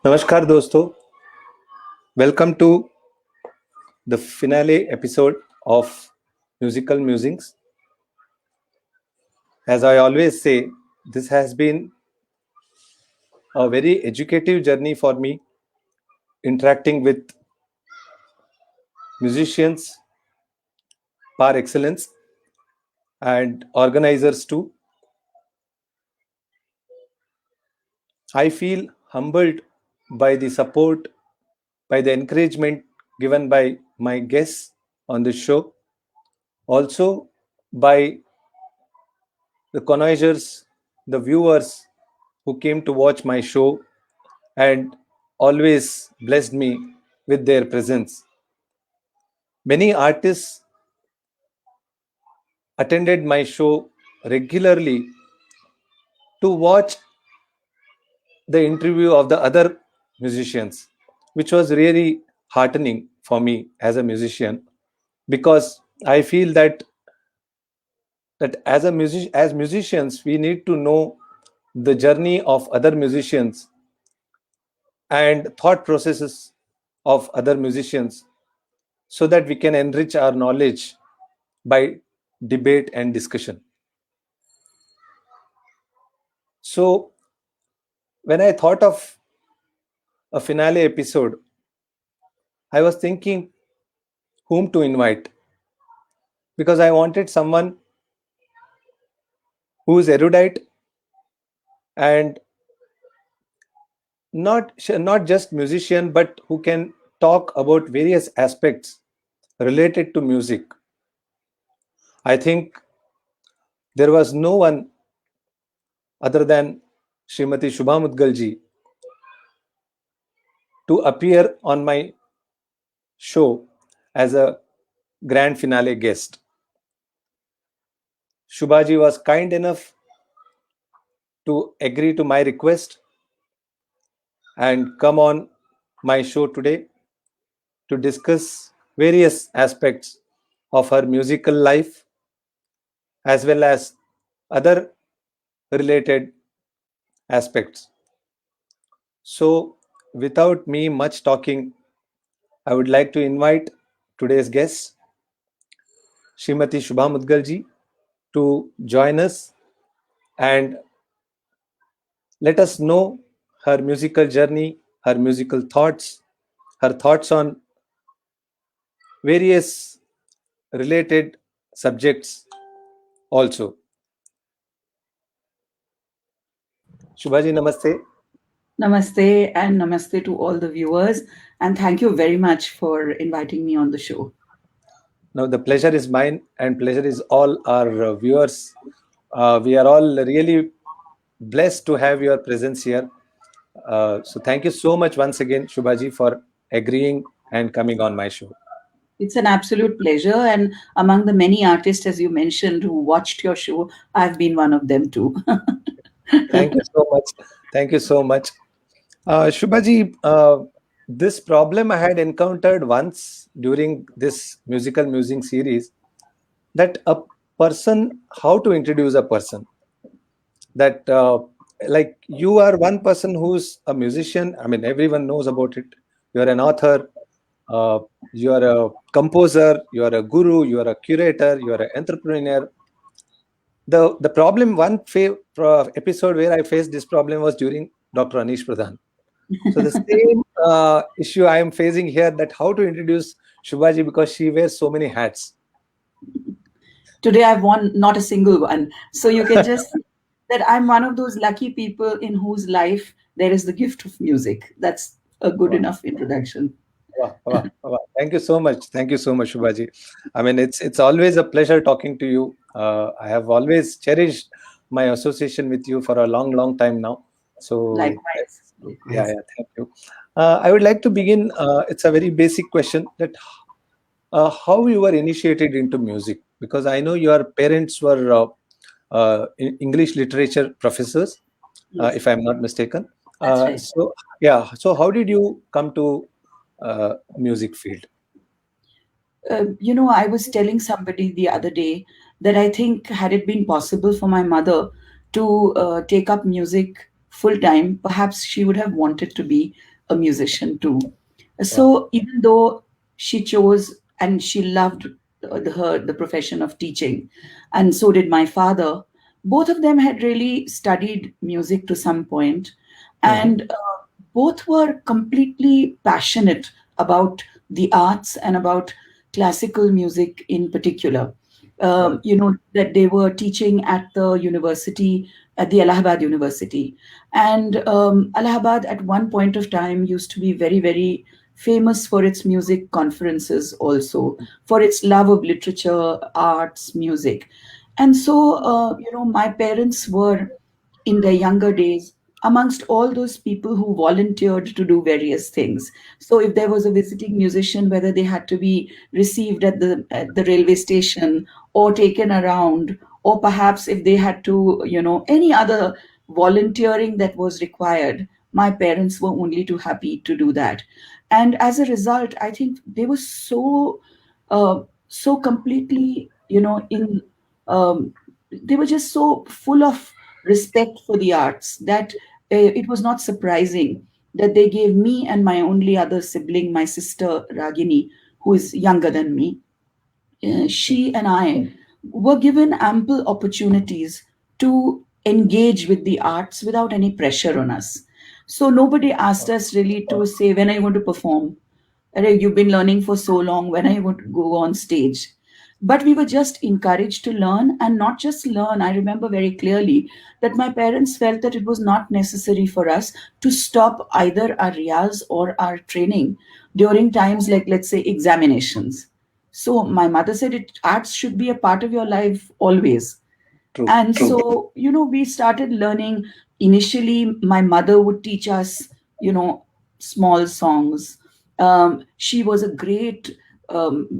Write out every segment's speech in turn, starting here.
नमस्कार दोस्तों, welcome to the finale episode of Musical Musings. As I always say, this has been a very educative journey for me, interacting with musicians par excellence and organizers too. I feel humbled by the support, by the encouragement given by my guests on this show, also by the connoisseurs, the viewers who came to watch my show and always blessed me with their presence. Many artists attended my show regularly to watch the interview of the other musicians, which was really heartening for me as a musician because I feel that as musicians we need to know the journey of other musicians and thought processes of other musicians so that we can enrich our knowledge by debate and discussion. So, when I thought of a finale episode, I was thinking whom to invite because I wanted someone who is erudite and not just musician but who can talk about various aspects related to music. I think there was no one other than Smt.Shubha Mudgal ji to appear on my show as a grand finale guest. Shubhaji was kind enough to agree to my request and come on my show today to discuss various aspects of her musical life as well as other related aspects. So, without me much talking, I would like to invite today's guest, Srimati Shubha Mudgal ji, to join us and let us know her musical journey, her musical thoughts, her thoughts on various related subjects also. Shubhaji, namaste. Namaste and namaste to all the viewers. And thank you very much for inviting me on the show. Now, the pleasure is mine and pleasure is all our viewers. We are all really blessed to have your presence here. So, thank you so much once again, Shubhaji, for agreeing and coming on my show. It's an absolute pleasure. And among the many artists, as you mentioned, who watched your show, I've been one of them too. Thank you so much. Thank you so much. Shubhaji, this problem I had encountered once during this musical musing series that a person, how to introduce a person, that like you are one person who's a musician. I mean, everyone knows about it. You're an author, uh, you're a composer, you're a guru, you're a curator, you're an entrepreneur. The problem, episode where I faced this problem was during Dr. Anish Pradhan. So the same issue I am facing here, that how to introduce Shubhaji because she wears so many hats. Today, I've won not a single one. So you can just see that I'm one of those lucky people in whose life there is the gift of music. That's a good Wow, enough introduction. wow, wow, wow. Thank you so much. Thank you so much, Shubhaji. I mean, it's always a pleasure talking to you. I have always cherished my association with you for a long, long time now. So Likewise. yeah, Likewise. yeah, thank you. I would like to begin. It's a very basic question that how you were initiated into music, because I know your parents were English literature professors, Yes, if I'm not mistaken. that's right. So yeah, so how did you come to music field? I was telling somebody the other day that I think had it been possible for my mother to take up music full time, perhaps she would have wanted to be. a musician too. Wow. So even though she chose and she loved the profession of teaching, and so did my father, both of them had really studied music to some point, Hmm. and both were completely passionate about the arts and about classical music in particular. Wow. That they were teaching at the university, at the Allahabad University. And Allahabad, at one point of time, used to be very, very famous for its music conferences, also for its love of literature, arts, music. And so, my parents were, in their younger days, amongst all those people who volunteered to do various things. So if there was a visiting musician, whether they had to be received at the railway station or taken around, or perhaps if they had to, any other volunteering that was required, my parents were only too happy to do that. And as a result, I think they were so completely, in they were just so full of respect for the arts that it was not surprising that they gave me and my only other sibling, my sister Ragini, who is younger than me, she and I were given ample opportunities to engage with the arts without any pressure on us. So nobody asked us really to say, when are you going to perform? Arey, you've been learning for so long, when are you going to go on stage? But we were just encouraged to learn, and not just learn. I remember very clearly that my parents felt that it was not necessary for us to stop either our riyaz or our training during times like, let's say, examinations. So my mother said arts should be a part of your life always. True. And so, we started learning. Initially, my mother would teach us, small songs. She was a great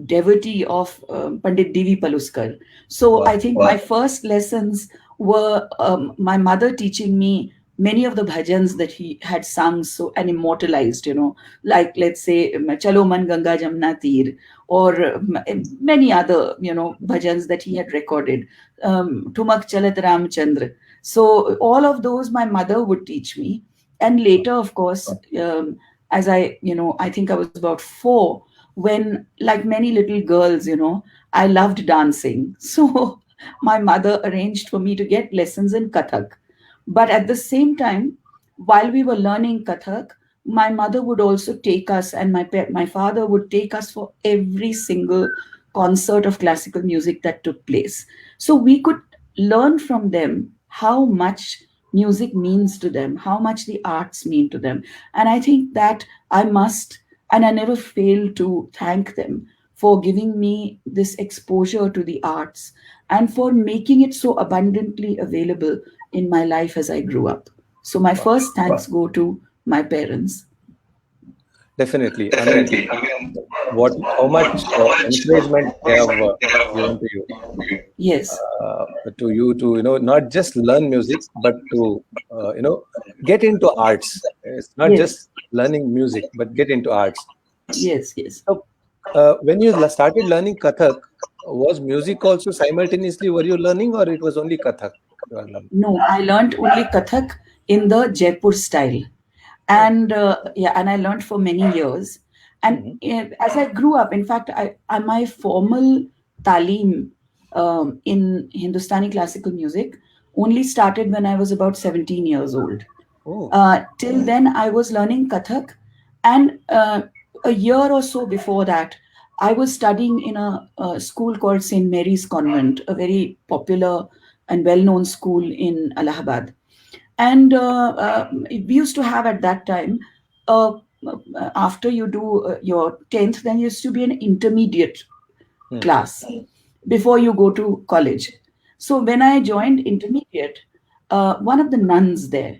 devotee of Pandit Devi Paluskar. So I Wow. think my first lessons were my mother teaching me many of the bhajans that he had sung so and immortalized, like, let's say, Chalo Man Ganga Jamna Tir, or many other, bhajans that he had recorded, Tumak Chalat Ramchandra. So all of those my mother would teach me. And later, of course, as I think I was about 4 when, like many little girls, I loved dancing. So my mother arranged for me to get lessons in Kathak. But at the same time, while we were learning Kathak, my mother would also take us, and my father would take us for every single concert of classical music that took place. So we could learn from them how much music means to them, how much the arts mean to them. And I think that I must, and I never fail to thank them for giving me this exposure to the arts and for making it so abundantly available in my life as I grew up. So my Wow. first thanks go to my parents. Definitely. I mean, what, how much encouragement they have given Yes, to you to, not just learn music, but to, get into arts. It's not yes, just learning music, but get into arts. yes, yes. So, when you started learning Kathak, was music also simultaneously were you learning, or it was only Kathak you are learning? No, I learned only Kathak in the Jaipur style. Oh. And I learned for many years. And Mhm. as I grew up, in fact, my formal talim in Hindustani classical music only started when I was about 17 years old. Oh. Till then, I was learning Kathak, and a year or so before that, I was studying in a school called St. Mary's Convent, a very popular and well-known school in Allahabad. And we used to have at that time, uh, after you do your 10th, then used to be an intermediate Hmm. class before you go to college. So when I joined intermediate, one of the nuns there,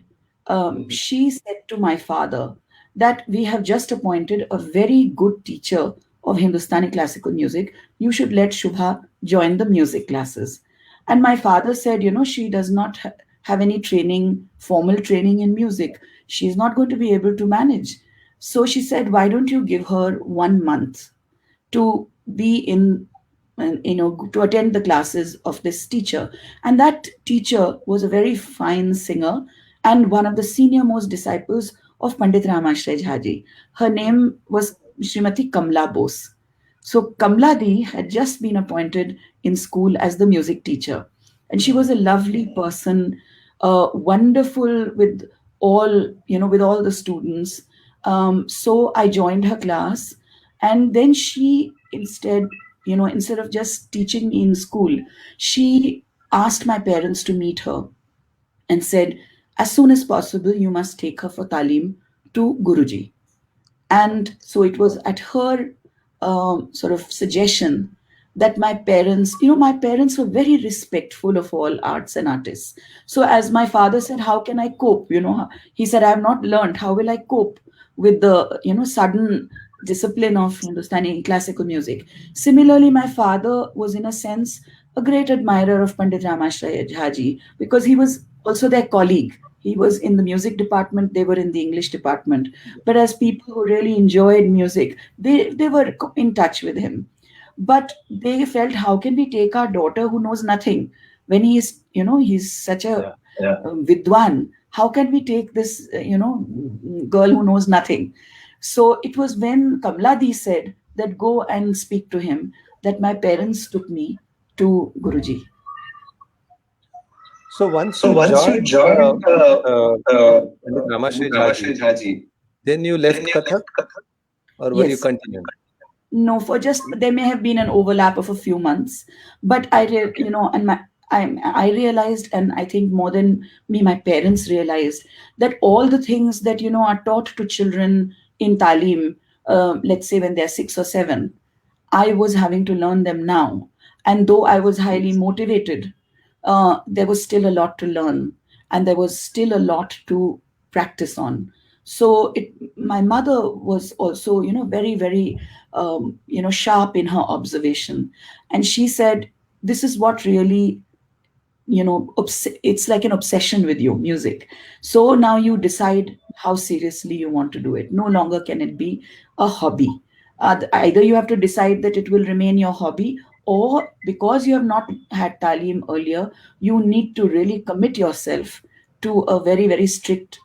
Mhm. she said to my father that we have just appointed a very good teacher of Hindustani classical music. You should let Shubha join the music classes. And my father said, she does not have any training, formal training in music. She's not going to be able to manage. So she said, why don't you give her 1 month to be in, to attend the classes of this teacher. And that teacher was a very fine singer and one of the senior most disciples of Pandit Ramashray Jhaji. Her name was Srimati Kamla Bose. So Kamla Di had just been appointed in school as the music teacher. And she was a lovely person, wonderful with with all the students. So I joined her class, and then she instead of just teaching me in school, she asked my parents to meet her and said, as soon as possible, you must take her for talim to Guruji. And so it was at her sort of suggestion that my parents were very respectful of all arts and artists. So as my father said, how can I cope? He said, I have not learned. How will I cope with the, sudden discipline of Hindustani classical music? Similarly, my father was in a sense a great admirer of Pandit Ramashray Jhaji because he was also their colleague. He was in the music department, they were in the English department. But as people who really enjoyed music, they were in touch with him. But they felt, how can we take our daughter who knows nothing when he's such a Yeah. vidwan? How can we take this, girl who knows nothing? So it was when Kamladi said that go and speak to him that my parents took me to Guruji. So once So you once you joined joined uh, Pandit Ramashray Jhaji, Ramashri Jhaji, then you then left you Kathak, left Kathak. or were you Yes. continuing? No, for just there may have been an overlap of a few months, but and I realized, and I think more than me, my parents realized that all the things that are taught to children in talim, let's say when they're 6 or 7, I was having to learn them now. And though I was highly motivated, there was still a lot to learn, and there was still a lot to practice on. So my mother was also, very, very, sharp in her observation. And she said, this is what really it's like an obsession with you, music. So now you decide how seriously you want to do it. No longer can it be a hobby. Either you have to decide that it will remain your hobby, or because you have not had talim earlier, you need to really commit yourself to a very, very strict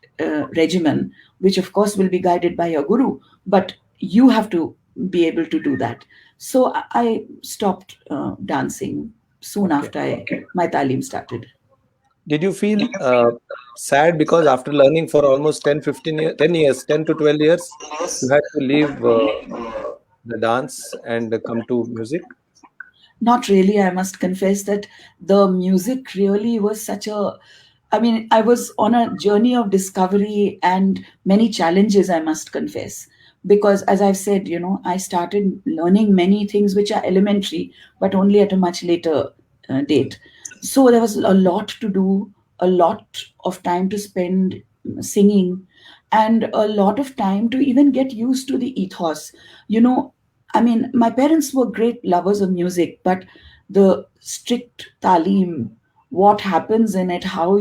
regimen, which of course will be guided by your guru, but you have to be able to do that. So I stopped dancing soon Okay. after my talim started. Did you feel sad because after learning for almost 10, 15 years, 10 years, 10 to 12 years, you had to leave the dance and come to music? Not really, I must confess that the music really was such a, I mean, I was on a journey of discovery and many challenges, I must confess. Because as I've said, I started learning many things which are elementary, but only at a much later date. So there was a lot to do, a lot of time to spend singing, and a lot of time to even get used to the ethos. You know, I mean, my parents were great lovers of music, but the strict talim, what happens in it, how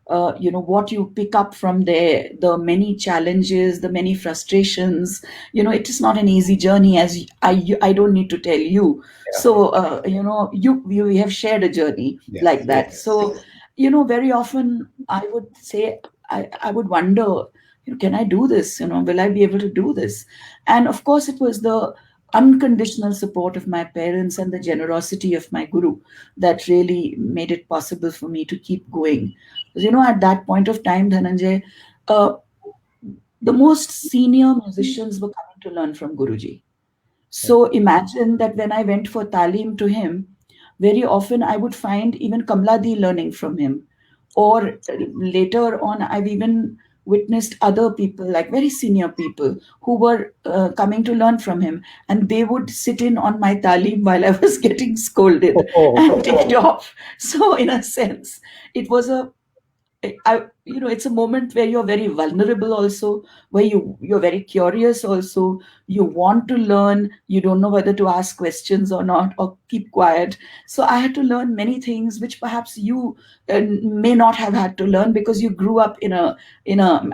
what you pick up from there, the many challenges, the many frustrations, it is not an easy journey, as I don't need to tell you. Yeah. So, you we have shared a journey Yes. like that. So, very often I would say, I would wonder, can I do this? Will I be able to do this? And of course, it was the unconditional support of my parents and the generosity of my guru that really made it possible for me to keep going. Because, at that point of time, Dhananjay, uh, the most senior musicians were coming to learn from Guruji. Yeah. So imagine that when I went for talim to him, very often I would find even Kamladi learning from him. Or later on, I've even witnessed other people, like very senior people, who were coming to learn from him. And they would sit in on my talim while I was getting scolded Oh, and ticked off. So, in a sense, it was it's a moment where you're very vulnerable also, where you're very curious also. You want to learn, you don't know whether to ask questions or not, or keep quiet. So I had to learn many things which perhaps you may not have had to learn, because you grew up in a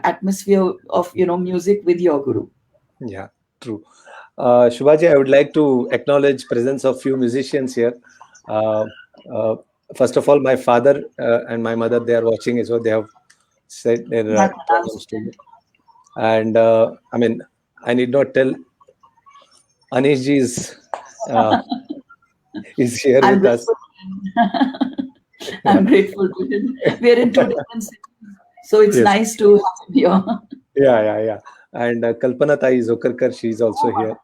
atmosphere of music with your guru. yeah, true. Shubhaji, I would like to acknowledge presence of few musicians here. Uh, uh, First of all, my father and my mother, they are watching, so they have said their My pronouns to pronouncement. you. And I mean, I need not tell, Anish ji uh, is here I'm with us. grateful. I'm grateful to him. We are in two different cities, so it's Yes. nice to have him here. Yeah, yeah, yeah. And Kalpana Tai Zokarkar, she's also here.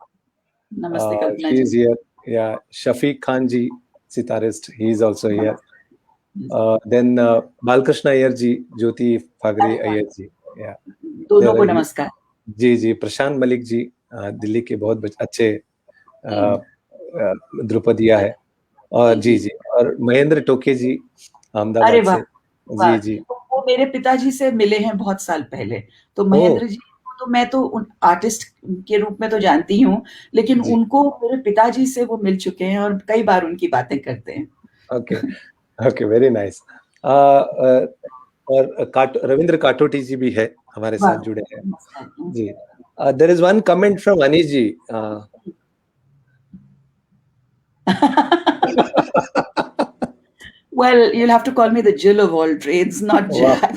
Namaste, Kalpana She's ji. here. Yeah. Shafiq Khan ji, sitarist, he's also here. Namaste. Yes. Then Balkrishna Iyer ji, Jyoti Fagre अरे वाह, Iyer ji. Yeah. दोनों There को are, नमस्कार. जी जी, प्रशांत मलिक जी, दिल्ली के बहुत अच्छे ध्रुपदिया है। और जी जी जी। जी, और महेंद्र टोके जी, अरे अहमदाबाद वाह, से। वाह! जी जी। तो वो मेरे पिताजी से मिले हैं बहुत साल पहले। तो ओ। महेंद्र जी को तो मैं तो उन आर्टिस्ट के रूप में तो जानती हूँ, लेकिन जी। उनको मेरे पिताजी से वो मिल चुके हैं और कई बार उनकी बातें करते हैं। ओके। Okay, very nice. और रविंद्र काटोटी जी भी है, हमारे साथ वाह! जुड़े हैं। नमस्कार। जी। There is one comment from Anish ji. Well, you'll have to call me the Jill of all trades, not वाह। Jack.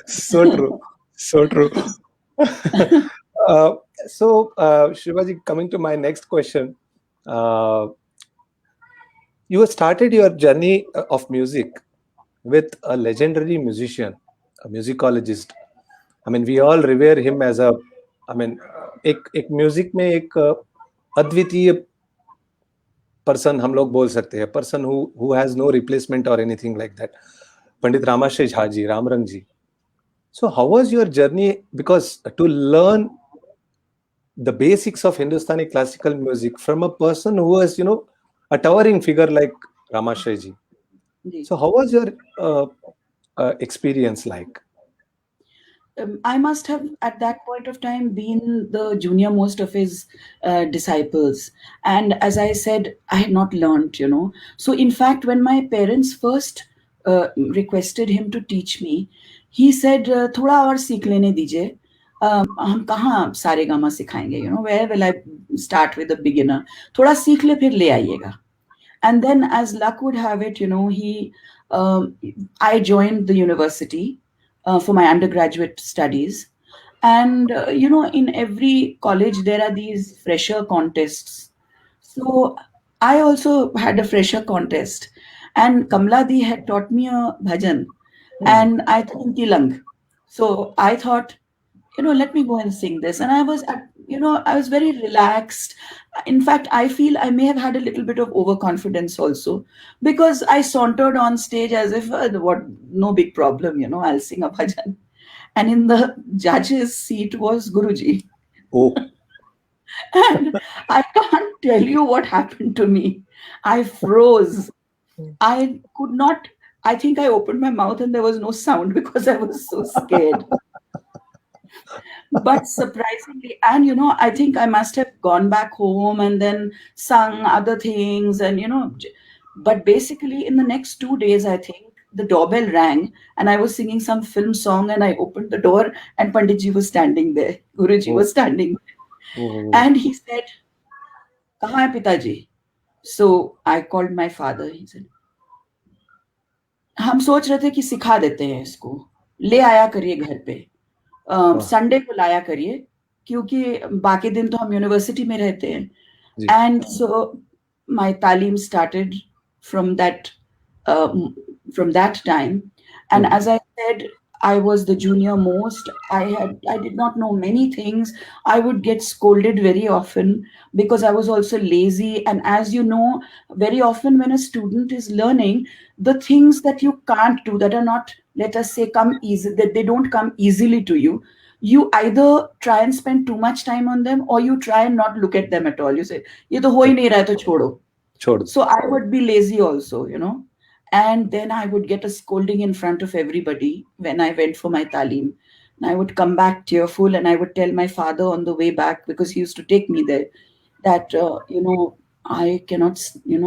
So true, so true. uh, Shivaji, coming to my next question, uh, you started your journey of music with a legendary musician, a musicologist. I mean, we all revere him as a, I mean, एक music में एक अद्वितीय person हम लोग बोल सकते हैं, person who has no replacement और anything like that, Pandit Ramashray Jha ji, Ramrang ji. So how was your journey? Because to learn the basics of Hindustani classical music from a person who was, a towering figure like Ramashray ji. जी। So how was your uh, experience like? I must have at that point of time been the junior most of his disciples. And as I said, I had not learned. So, in fact, when my parents first requested him to teach me, he said, थोड़ा और सीख लेने दीजिए. हम कहाँ सारे gamma सिखाएंगे, where will I start with a beginner? थोड़ा सीख ले फिर ले आइएगा. And then, as luck would have it, um, I joined the university for my undergraduate studies. And in every college there are these fresher contests. So I also had a fresher contest, and Kamladi had taught me a bhajan, Hmm. and I think Tilang. So I thought, let me go and sing this. And I was very relaxed. In fact, I feel I may have had a little bit of overconfidence also, because I sauntered on stage as if, what, no big problem, I'll sing a bhajan. And in the judge's seat was Guruji. Oh. And I can't tell you what happened to me. I froze. I could not, I think I opened my mouth and there was no sound because I was so scared. But surprisingly, and I think I must have gone back home and then sung other things, and but basically in the next 2 days, I think the doorbell rang and I was singing some film song, and I opened the door and Panditji was standing there, Guruji Oh. was standing there, Oh. and he said, "Kahan hai Pitaji?" So I called my father. He said, हम सोच रहे थे कि सिखा देते हैं इसको, ले आया करिए घर पे, वाह। संडे को लाया करिए, क्योंकि बाकी दिन तो हम यूनिवर्सिटी में रहते हैं. जी। And so my talim started from um, that time. And Hmm. as I said, I was the junior most. I did not know many things. I would get scolded very often because I was also lazy. And as you know, very often when a student is learning, the things that you can't do, that are not, let us say, come easy, that they don't come easily to you, you either try and spend too much time on them, or you try and not look at them at all. You say, ये तो हो ही नहीं रहा है, तो छोड़ो. छोड़ दो। So I would be lazy also. And then I would get a scolding in front of everybody when I went for my talim. And I would come back tearful, and I would tell my father on the way back, because he used to take me there, that, I cannot,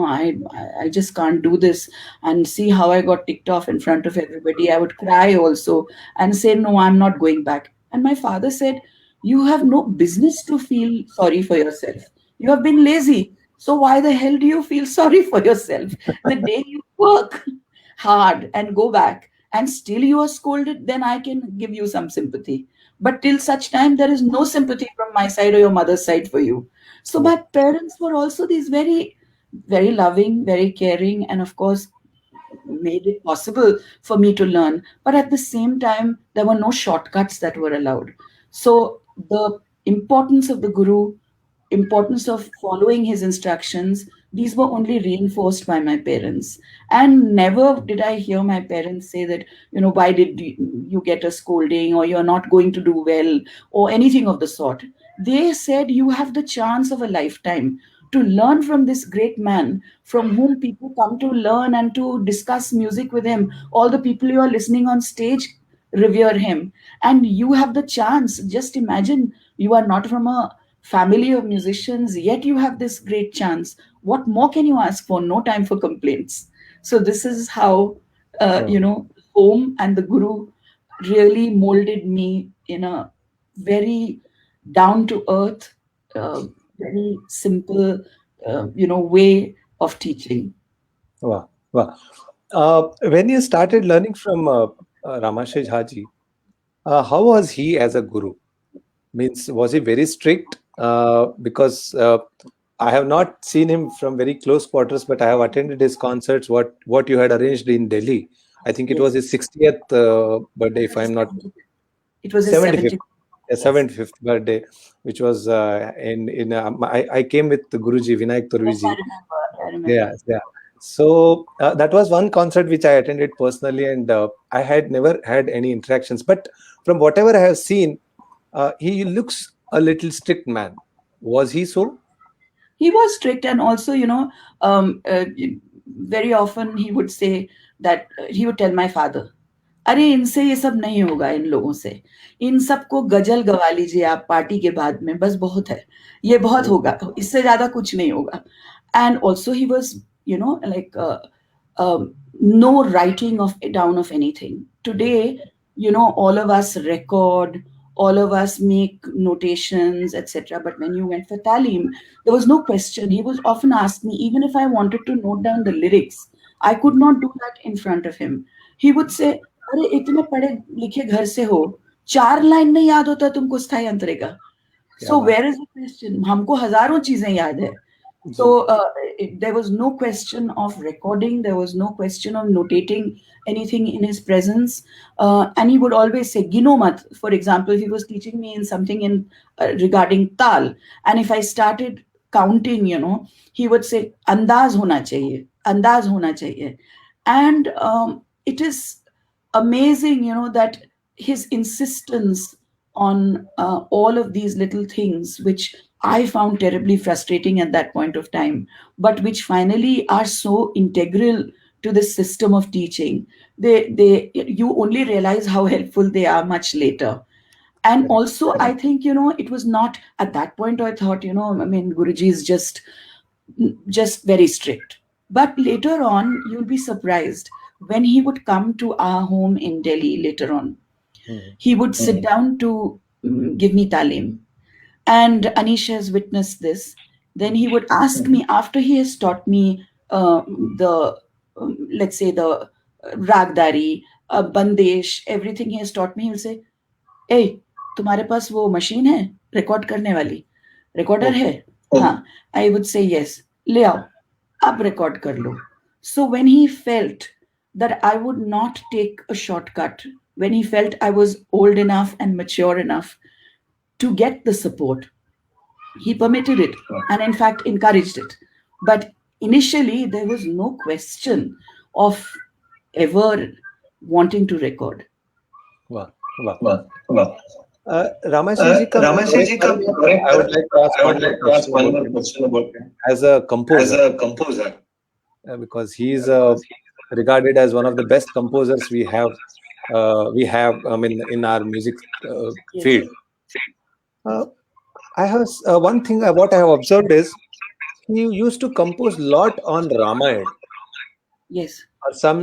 I just can't do this. And see how I got ticked off in front of everybody. I would cry also and say, no, I'm not going back. And my father said, you have no business to feel sorry for yourself. You have been lazy. So why the hell do you feel sorry for yourself? The day you work hard and go back, and still you are scolded, then I can give you some sympathy. But till such time, there is no sympathy from my side or your mother's side for you. So my Wow. parents were also these very, very loving, very caring, and of course, made it possible for me to learn. But at the same time, there were no shortcuts that were allowed. So the importance of the guru, importance of following his instructions, these were only reinforced by my parents. And never did I hear my parents say that, why did you get a scolding, or you're not going to do well, or anything of the sort. They said, you have the chance of a lifetime to learn from this great man, from whom people come to learn and to discuss music with him. All the people you are listening on stage revere him. And you have the chance. Just imagine, you are not from a family of musicians, yet you have this great chance. What more can you ask for? No time for complaints. So this is how, Oh, home and the guru really molded me in a very down to earth, uh, very simple, way of teaching. wow. Wow. When you started learning from Ramashay Haji, how was he as a guru? Means, was he very strict? Because I have not seen him from very close quarters, but I have attended his concerts. What you had arranged in Delhi, I think it was Yes, his 60th birthday, it if was his I'm not 75th. It was his 75th, 70th. Yes, 75th birthday, which was in I came with Guruji Vinayak yes, I Turviji. remember. I Yeah, remember. yeah. So that was one concert which I attended personally, and I had never had any interactions. But from whatever I have seen, he looks a little strict man. Was he so? He was strict, and also, um, uh, very often he would say that, he would tell my father, अरे इनसे ये सब नहीं होगा, इन लोगों से इन सबको गजल गवा लीजिए आप पार्टी के बाद में, बस बहुत है, ये बहुत Mm, होगा, इससे ज्यादा कुछ नहीं होगा. And also he was, like, no writing of down of anything. Today, all of us record, all of us make notations, etc. But when you went for talim, there was no question. He was often asked me, even if I wanted to note down the lyrics, I could not do that in front of him. He would say, अरे इतने पढ़े लिखे घर से हो, 4 line नहीं याद होता तुमको स्थाई अंतरे का. क्या So बात where is the question? हमको हजारों चीजें याद है. है जी. So there was no question of recording. There was no question of notating anything in his presence. And he would always say, "Gino mat." For example, if he was teaching me in something in regarding tal, and if I started counting, he would say, "Andaz hona chahiye, andaz hona chahiye." And it is amazing, that his insistence on all of these little things, which I found terribly frustrating at that point of time, but which finally are so integral to this system of teaching. You only realize how helpful they are much later. And Correct. also, I think, it was not at that point I thought, I mean, Guruji is just very strict. But later on, you'll be surprised when he would come to our home in Delhi later on. Mm, He would sit down to give me talim. And Anish has witnessed this. Then he would ask me, after he has taught me the, let's say, the ragdari, bandesh, everything he has taught me, he'll say, "Hey, तुम्हारे पास वो machine है record करने वाली, recorder okay. है?" हाँ. I would say, "Yes, ले आओ, अब रिकॉर्ड कर लो." So when he felt that I would not take a shortcut, when he felt I was old enough and mature enough to get the support, he permitted it, and in fact encouraged it. But initially, there was no question of ever wanting to record. वाह, वाह. वाह, वाह. रामाशय जी का रामाशय दौरे जी का पर दौरे I पर would like to ask I one would more like to ask question one about more him question about him. as a As composer, a composer, because he is regarded as one of the best composers we have. I mean, in our music yes, field. Uh, I have one thing. What I have observed is he used to compose lot on Ramayana. yes, Or some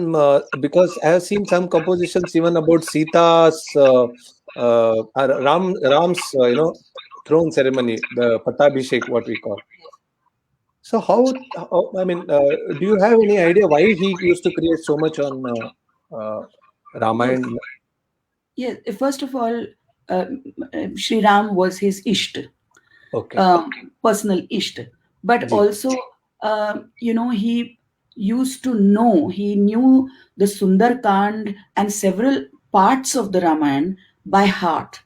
because I have seen some compositions even about Sita's Ram's throne ceremony, the Pattabhishek, what we call. So I mean, do you have any idea why he used to create so much on Look, Ramayana? yeah, first of all, uh, Sri Ram was his Isht, Okay. personal Isht, but Ji. also, he used to know, he knew the Sundar Kand and several parts of the Ramayana by heart.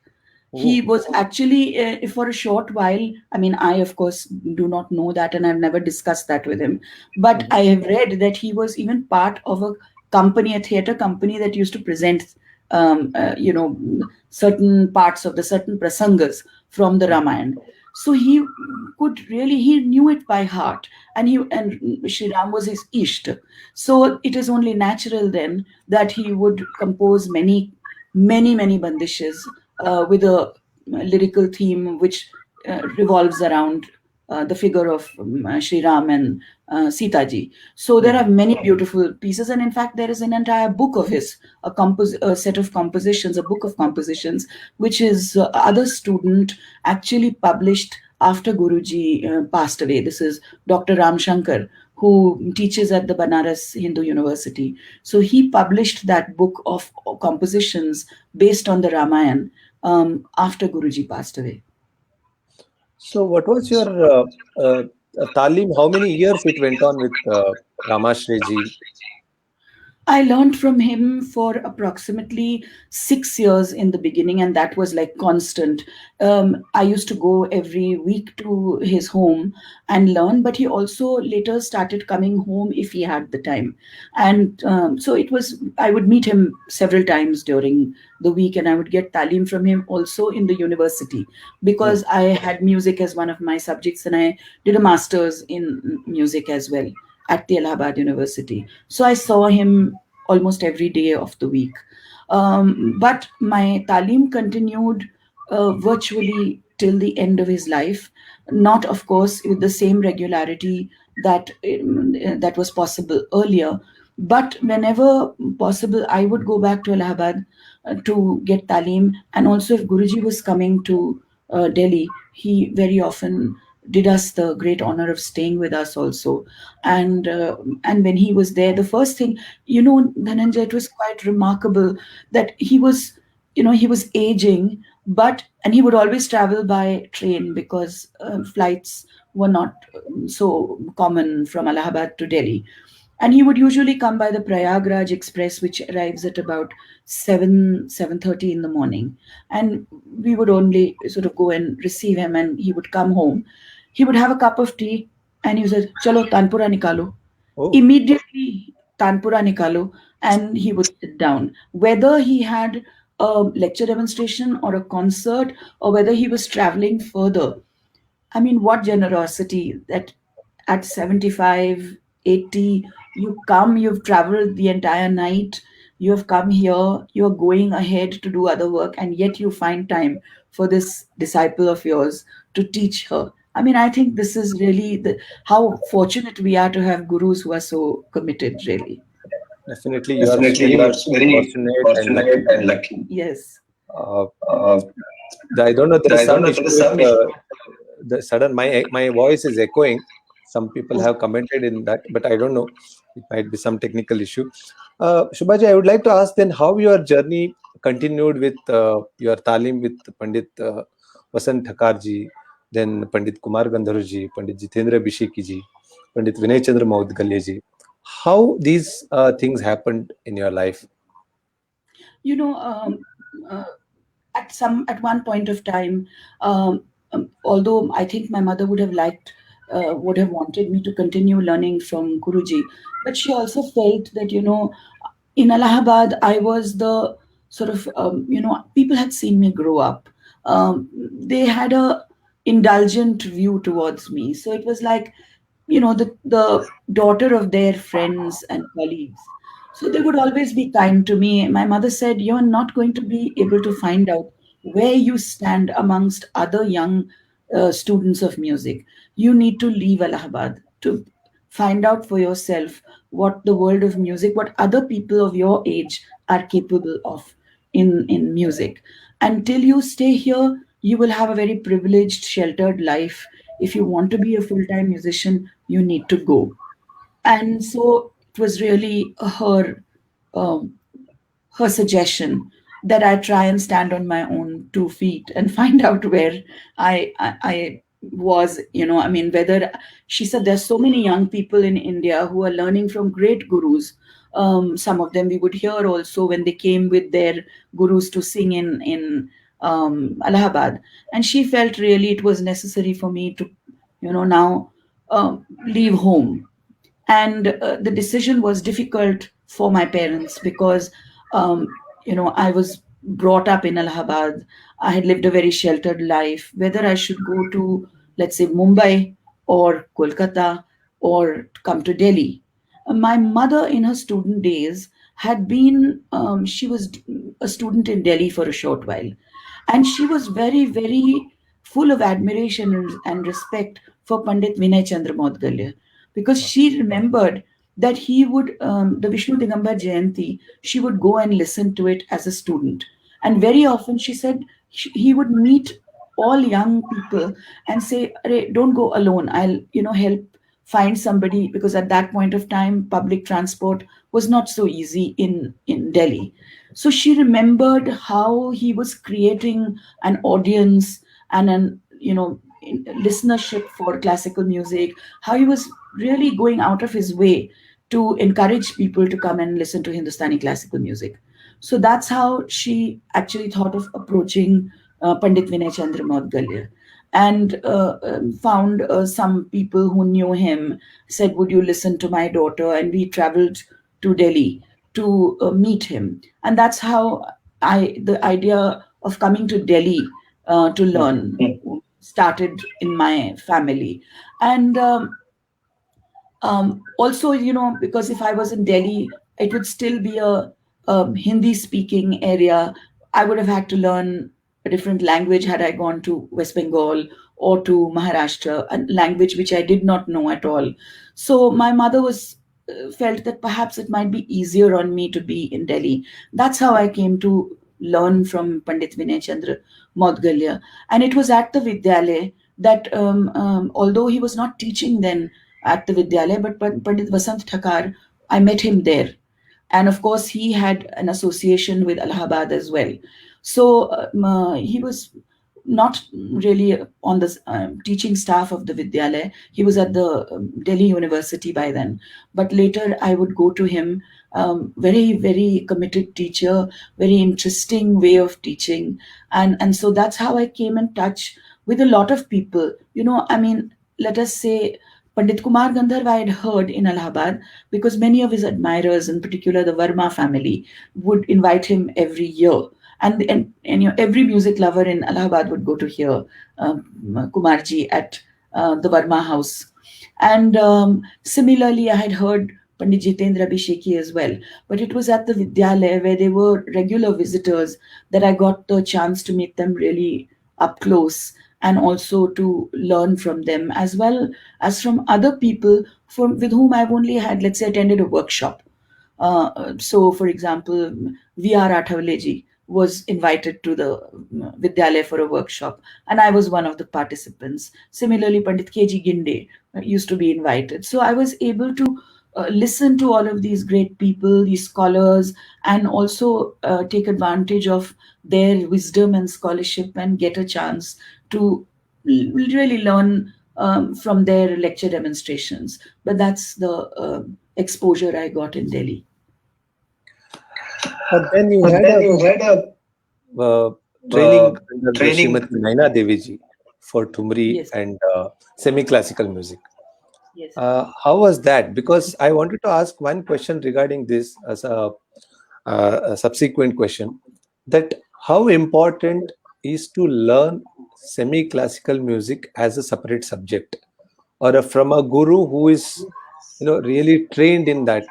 He Oh. was actually, for a short while, I mean, I of course do not know that and I've never discussed that with him, but Mhm. I have read that he was even part of a company, a theater company that used to present certain parts of the certain prasangas from the Ramayana. So he could really, he knew it by heart, and Sri Ram was his Isht. So it is only natural then that he would compose many bandishes with a lyrical theme which revolves around the figure of Sri Ram and Sita ji. So there are Mhm. many beautiful pieces, and in fact, there is an entire book of his, a set of compositions, a book of compositions, which his other student actually published after Guruji passed away. This is Dr. Ram Shankar, who teaches at the Banaras Hindu University. So he published that book of compositions based on the Ramayana after Guruji passed away. So, what was your uh, talim? How many years it went on with Ramashri ji? I learned from him for approximately 6 years in the beginning, and that was like constant. I used to go every week to his home and learn, but he also later started coming home if he had the time. And so it was, I would meet him several times during the week, and I would get talim from him also in the university Hmm. because I had music as one of my subjects, and I did a master's in music as well at the Allahabad University. So I saw him almost every day of the week. But my talim continued virtually till the end of his life, not, of course, with the same regularity that was possible earlier. But whenever possible, I would go back to Allahabad to get talim. And also, if Guruji was coming to Delhi, he very often did us the great honor of staying with us also. And when he was there, the first thing, Dhananjay, it was quite remarkable that he was aging, but and he would always travel by train because flights were not so common from Allahabad to Delhi. And he would usually come by the Prayagraj Express, which arrives at about 7:30 in the morning. And we would only sort of go and receive him, and he would come home. He would have a cup of tea, and he said, "Chalo, tanpura nikalo." Oh. Immediately, tanpura nikalo, and he would sit down. Whether he had a lecture demonstration or a concert, or whether he was traveling further, I mean, what generosity that at 75, 80, you've traveled the entire night, you have come here, you're going ahead to do other work, and yet you find time for this disciple of yours to teach her. I mean, I think this is really how fortunate we are to have gurus who are so committed, really. Definitely, you are Definitely, you are very very fortunate and fortunate lucky. and lucky. Yes. Uh, Uh, I don't know. There is I don't some know, there issue is with some issue. the sudden. My voice is echoing. Some people have commented in that, but I don't know. It might be some technical issue. Shubhaji, I would like to ask then how your journey continued with your talim with Pandit Vasant Thakarji, then Pandit Kumar Gandharji, Pandit Jitendra Bishiki Pandit Vinay Chandra Maudgalya. How these things happened in your life? You know, uh, at one point of time, although I think my mother would have wanted me to continue learning from Guruji, but she also felt that in Allahabad I was the sort of people had seen me grow up. They had a indulgent view towards me, so it was like the daughter of their friends and colleagues, so they would always be kind to me. My mother said, "You're not going to be able to find out where you stand amongst other young students of music. You need to leave Allahabad to find out for yourself what the world of music, what other people of your age are capable of in music. Until you stay here, you will have a very privileged, sheltered life. If you want to be a full-time musician, you need to go." And so it was really um, her suggestion that I try and stand on my own 2 feet and find out where I was, I mean, whether she said there's so many young people in India who are learning from great gurus. Some of them we would hear also when they came with their gurus to sing in Allahabad, and she felt really it was necessary for me to, now leave home. And the decision was difficult for my parents because I was brought up in Allahabad. I had lived a very sheltered life. Whether I should go to, let's say, Mumbai or Kolkata or come to Delhi. My mother in her student days had been she was a student in Delhi for a short while, and she was very, very full of admiration and respect for Pandit Vinay Chandra Maudgalya, because she remembered that he would, the Vishnu Digambar Jayanti, she would go and listen to it as a student. And very often she said he would meet all young people and say, "Arey, don't go alone. I'll, help find somebody," because at that point of time, public transport was not so easy in Delhi. So she remembered how he was creating an audience and an, listenership for classical music, how he was really going out of his way to encourage people to come and listen to Hindustani classical music. So that's how she actually thought of approaching Pandit Vinay Chandra Maudgalya, and found some people who knew him, said, "Would you listen to my daughter?" And we traveled to Delhi to meet him. And that's how the idea of coming to Delhi to learn started in my family. And also, because if I was in Delhi, it would still be a Hindi speaking area. I would have had to learn a different language had I gone to West Bengal or to Maharashtra, a language which I did not know at all. So my mother was felt that perhaps it might be easier on me to be in Delhi. That's how I came to learn from Pandit Vinay Chandra Maudgalya. And it was at the Vidyalaya that, although he was not teaching then at the Vidyalaya, but Pandit Vasant Thakar, I met him there. And of course, he had an association with Allahabad as well. So he was not really on the teaching staff of the Vidyalaya. He was at the Delhi University by then. But later I would go to him. Very, very committed teacher, very interesting way of teaching. And so that's how I came in touch with a lot of people. I mean, let us say Pandit Kumar Gandharv I had heard in Allahabad, because many of his admirers, in particular the Verma family, would invite him every year. And every music lover in Allahabad would go to hear Kumarji at the Verma house. And similarly, I had heard Pandit Jitendra Abhisheki as well. But it was at the Vidyalaya, where they were regular visitors, that I got the chance to meet them really up close, and also to learn from them, as well as from other people with whom I've only had, let's say, attended a workshop. So, for example, V.R. Athawaleji was invited to the Vidyalaya for a workshop, and I was one of the participants. Similarly, Pandit K.G. Ginde used to be invited. So I was able to listen to all of these great people, these scholars, and also take advantage of their wisdom and scholarship, and get a chance to really learn from their lecture demonstrations. But that's the exposure I got in Delhi. But then you But had then a you had a training under training. Srimati Naina Deviji for Tumri Yes, and semi-classical music. yes. How was that? Because I wanted to ask one question regarding this as a subsequent question, that how important is to learn semi-classical music as a separate subject, or from a guru who is really trained in that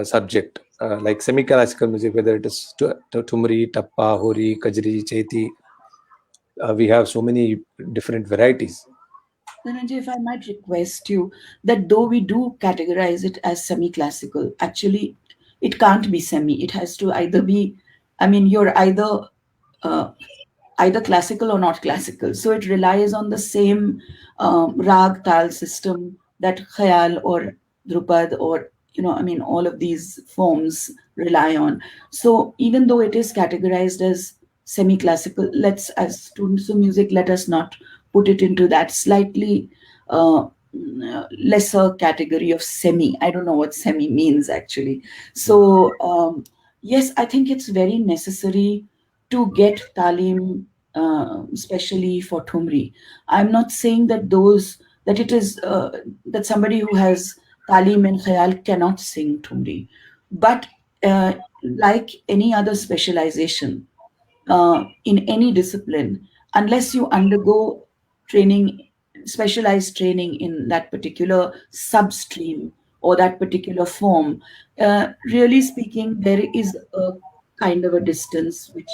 subject, like semi-classical music, whether it is tumri, tappa, hori, kajri, cheti. We have so many different varieties. Dhananjay, if I might request you that though we do categorize it as semi-classical, actually it can't be semi. It has to either be, I mean, you're uh, either classical or not classical. So it relies on the same rag tal system that khayal or drupad or I mean, all of these forms rely on. So even though it is categorized as semi-classical, let's, as students of music, let us not put it into that slightly lesser category of semi. I don't know what semi means actually. So yes, I think it's very necessary to get talim, especially for Thumri. I'm not saying that those that it is that somebody who has talim and khayal cannot sing Thumri, but like any other specialization in any discipline, unless you undergo training, specialized training in that particular substream or that particular form, really speaking, there is a kind of a distance which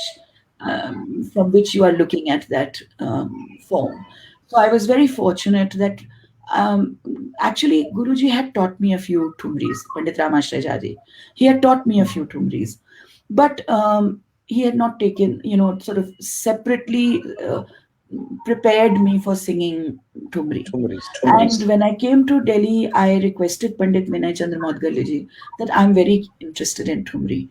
from which you are looking at that form. So I was very fortunate that um, actually Guruji had taught me a few tumris, Pandit Ramashray Jaji. He had taught me a few tumris, but he had not taken, sort of separately prepared me for singing Thumri. Tumris. And when I came to Delhi, I requested Pandit Vinay Chandra Mudgal ji that I'm very interested in Thumri.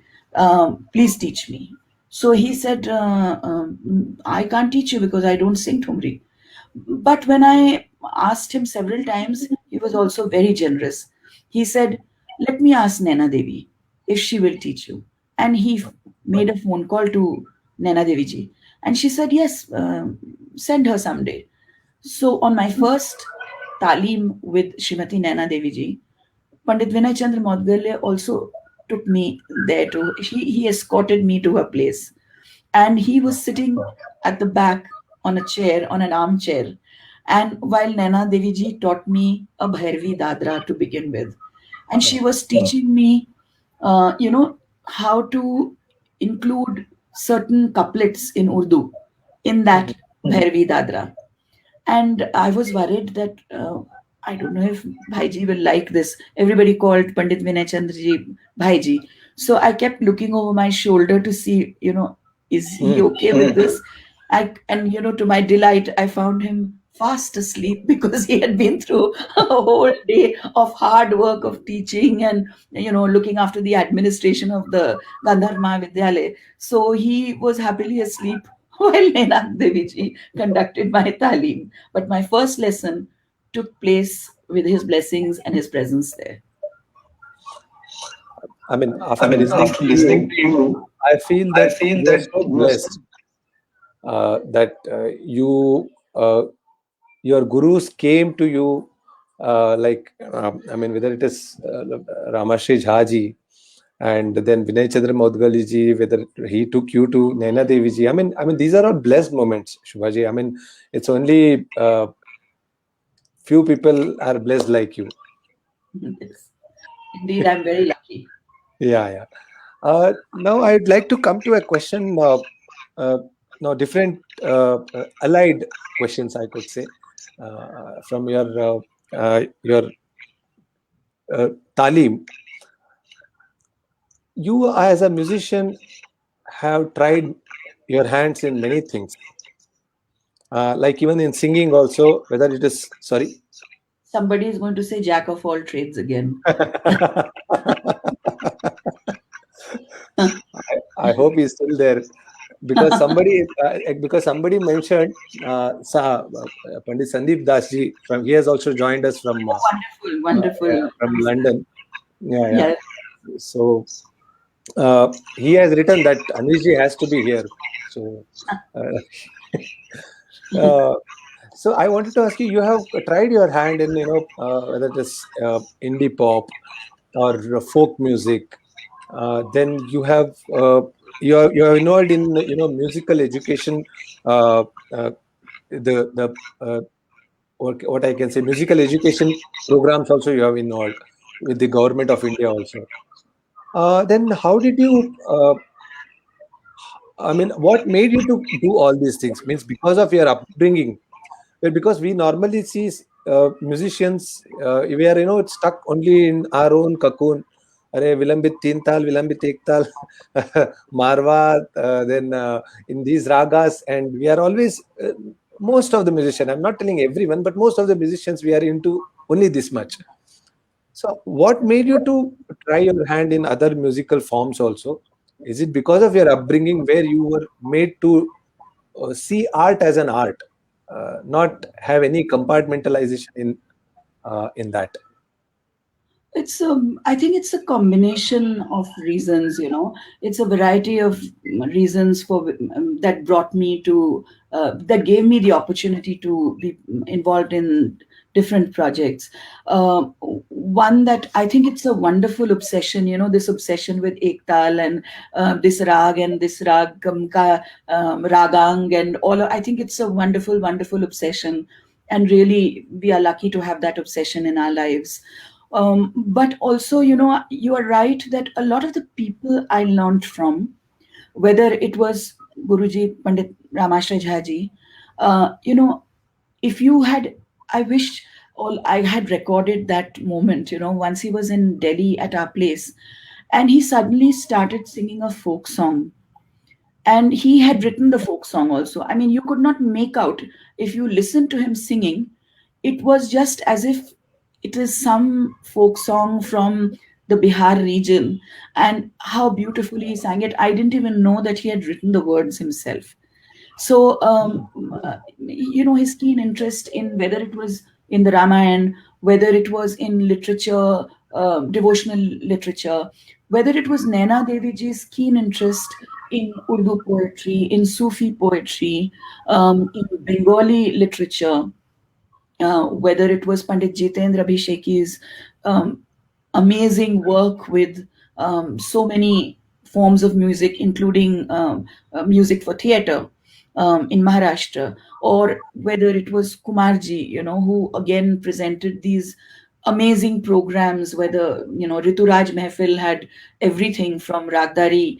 Please teach me. So he said, I can't teach you because I don't sing Thumri. But when I asked him several times, he was also very generous. He said, let me ask Naina Devi if she will teach you. And he made a phone call to Naina Devi ji. And she said, yes, send her someday. So on my first talim with Srimati Naina Devi ji, Pandit Vinay Chandra Maudgalya also took me there to, he escorted me to her place. And he was sitting at the back on a chair, on an armchair. And while Naina Devi ji taught me a Bhairavi Dadra to begin with, and she was teaching me, how to include certain couplets in Urdu in that Bhairavi Dadra. And I was worried that I don't know if Bhaiji will like this. Everybody called Pandit Vinay Chandraji Bhaiji. So I kept looking over my shoulder to see, is he okay with this? And to my delight, I found him fast asleep because he had been through a whole day of hard work of teaching and looking after the administration of the Gandhar Mahavidyalaya. So he was happily asleep while Naina Devi ji conducted my talim. But my first lesson took place with his blessings and his presence there. I mean, I after mean, listening after to listening you, to you, I feel I that feel you are that so you are blessed that your gurus came to you, I mean, whether it is Ramashri Jhaji and then Vinay Chandra Maudgali ji, whether he took you to Naina Devi ji. I mean, these are all blessed moments, Shubhaji. I mean, it's only few people are blessed like you. Yes. Indeed, I'm very lucky. Yeah, yeah. Now I'd like to come to a question. Uh, now, different allied questions, I could say, from your talim. You, as a musician, have tried your hands in many things, like even in singing, also. Whether it is sorry, Somebody is going to say jack of all trades again. I hope he's still there because somebody mentioned Pandit Sandeep Das ji from he has also joined us Oh, wonderful, yeah, wonderful. from London. Yeah, yeah. Yeah. So he has written that Anish ji has to be here. So uh, uh, so I wanted to ask you: you have tried your hand in whether it is indie pop or folk music. Then you are involved in musical education. Uh, uh, the what I can say musical education programs also you have involved with the government of India also. Then how did you? I mean, what made you to do all these things? Means because of your upbringing. Well, because we normally see musicians, we are stuck only in our own cocoon. Are Vilambit Teen Tal, Vilambit Ek Tal, Marwa, then in these ragas, and we are always most of the musician. I'm not telling everyone, but most of the musicians we are into only this much. So, what made you to try your hand in other musical forms also? Is it because of your upbringing where you were made to see art as an art, not have any compartmentalization in that? It's I think it's a combination of reasons, you know. It's a variety of reasons for that brought me to that gave me the opportunity to be involved in different projects. One that I think it's a wonderful obsession, you know, this obsession with ektal and this rag and this ragang and all. I think it's a wonderful, wonderful obsession, and really we are lucky to have that obsession in our lives. But also, you know, you are right that a lot of the people I learned from, whether it was Guruji Pandit Ramashra Jhaji, you know, if you had, I wish all I had recorded that moment, you know, once he was in Delhi at our place and he suddenly started singing a folk song, and he had written the folk song also. I mean, you could not make out, if you listen to him singing, it was just as if it is some folk song from the Bihar region, and how beautifully he sang it. I didn't even know that he had written the words himself. So, you know, his keen interest in whether it was in the Ramayana, whether it was in literature, devotional literature, whether it was Naina Devi ji's keen interest in Urdu poetry, in Sufi poetry, in Bengali literature, whether it was Pandit Jitendra Abhisheki's um, amazing work with so many forms of music, including music for theatre in Maharashtra, or whether it was Kumarji, you know, who again presented these amazing programs, whether, you know, Rituraj Mehfil had everything from Ragdari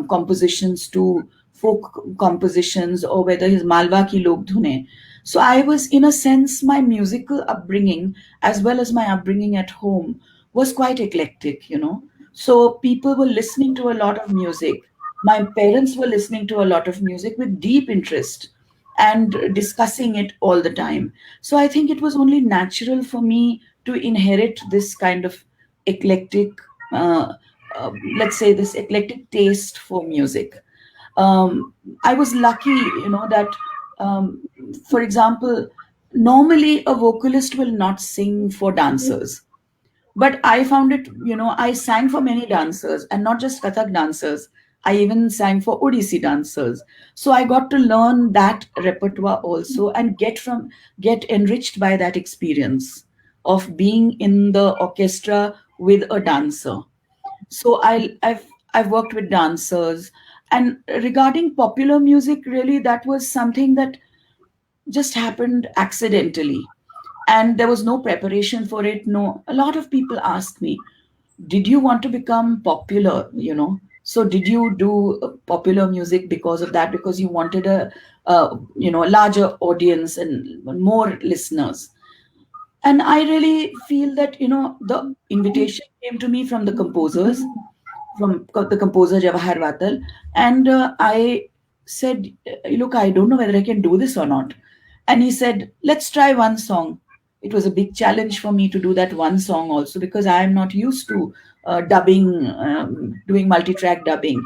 compositions to folk compositions, or whether his Malwa Ki Lok Dhune. So I was, in a sense, my musical upbringing, as well as my upbringing at home, was quite eclectic, you know. So people were listening to a lot of music. My parents were listening to a lot of music with deep interest and discussing it all the time. So I think it was only natural for me to inherit this kind of eclectic, let's say, this eclectic taste for music. I was lucky, you know, that, um, for example, normally a vocalist will not sing for dancers, but I found it, you know, I sang for many dancers, and not just Kathak dancers. I even sang for Odissi dancers. So I got to learn that repertoire also, and get enriched by that experience of being in the orchestra with a dancer. So I've worked with dancers. And regarding popular music, really that was something that just happened accidentally, and there was no preparation for it. No, a lot of people ask me, did you want to become popular, you know? So did you do popular music because of that, because you wanted you know, a larger audience and more listeners? And I really feel that, you know, the invitation came to me from the composers, from the composer Jawahar Vatal. And I said, look, I don't know whether I can do this or not. And he said, let's try one song. It was a big challenge for me to do that one song also, because I am not used to dubbing, doing multi track dubbing.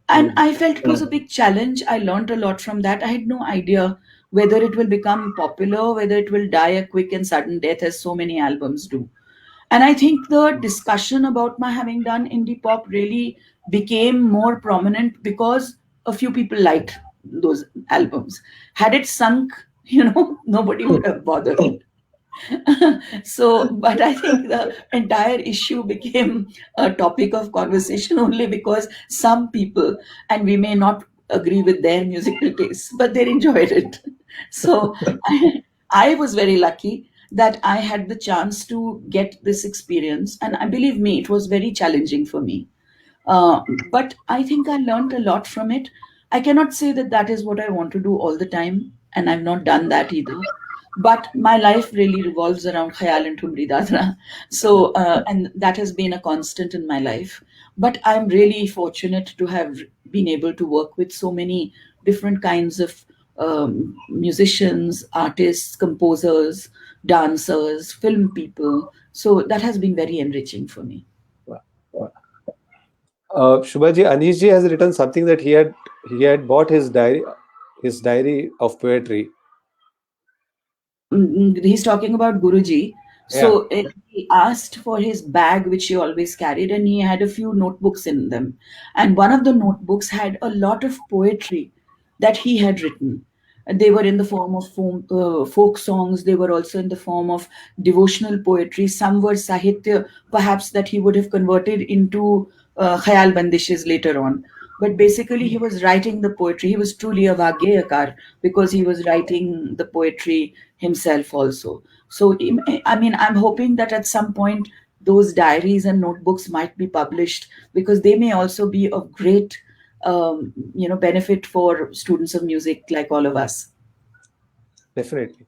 And Mm. I felt it was a big challenge. I learned a lot from that. I had no idea whether it will become popular, whether it will die a quick and sudden death, as so many albums do. And I think the discussion about my having done indie pop really became more prominent because a few people liked those albums. Had it sunk, you know, nobody would have bothered. So, but I think the entire issue became a topic of conversation only because some people, and we may not agree with their musical tastes, but they enjoyed it. So I was very lucky that I had the chance to get this experience. And I believe me, it was very challenging for me. But I think I learned a lot from it. I cannot say that that is what I want to do all the time, and I've not done that either. But my life really revolves around Khayal and Tumri Dadra. So, and that has been a constant in my life. But I'm really fortunate to have been able to work with so many different kinds of musicians, artists, composers, dancers, film people. So that has been very enriching for me. Wow. Wow. Shubhaji, Anishji has written something that he had bought his diary of poetry. He's talking about Guruji. Yeah. So he asked for his bag, which he always carried, and he had a few notebooks in them. And one of the notebooks had a lot of poetry that he had written. And they were in the form of folk songs. They were also in the form of devotional poetry. Some were sahitya, perhaps that he would have converted into khayal bandishes later on. But basically, he was writing the poetry. He was truly a Vagyayakar because he was writing the poetry himself also. So, I mean, I'm hoping that at some point those diaries and notebooks might be published because they may also be of great, benefit for students of music like all of us. Definitely.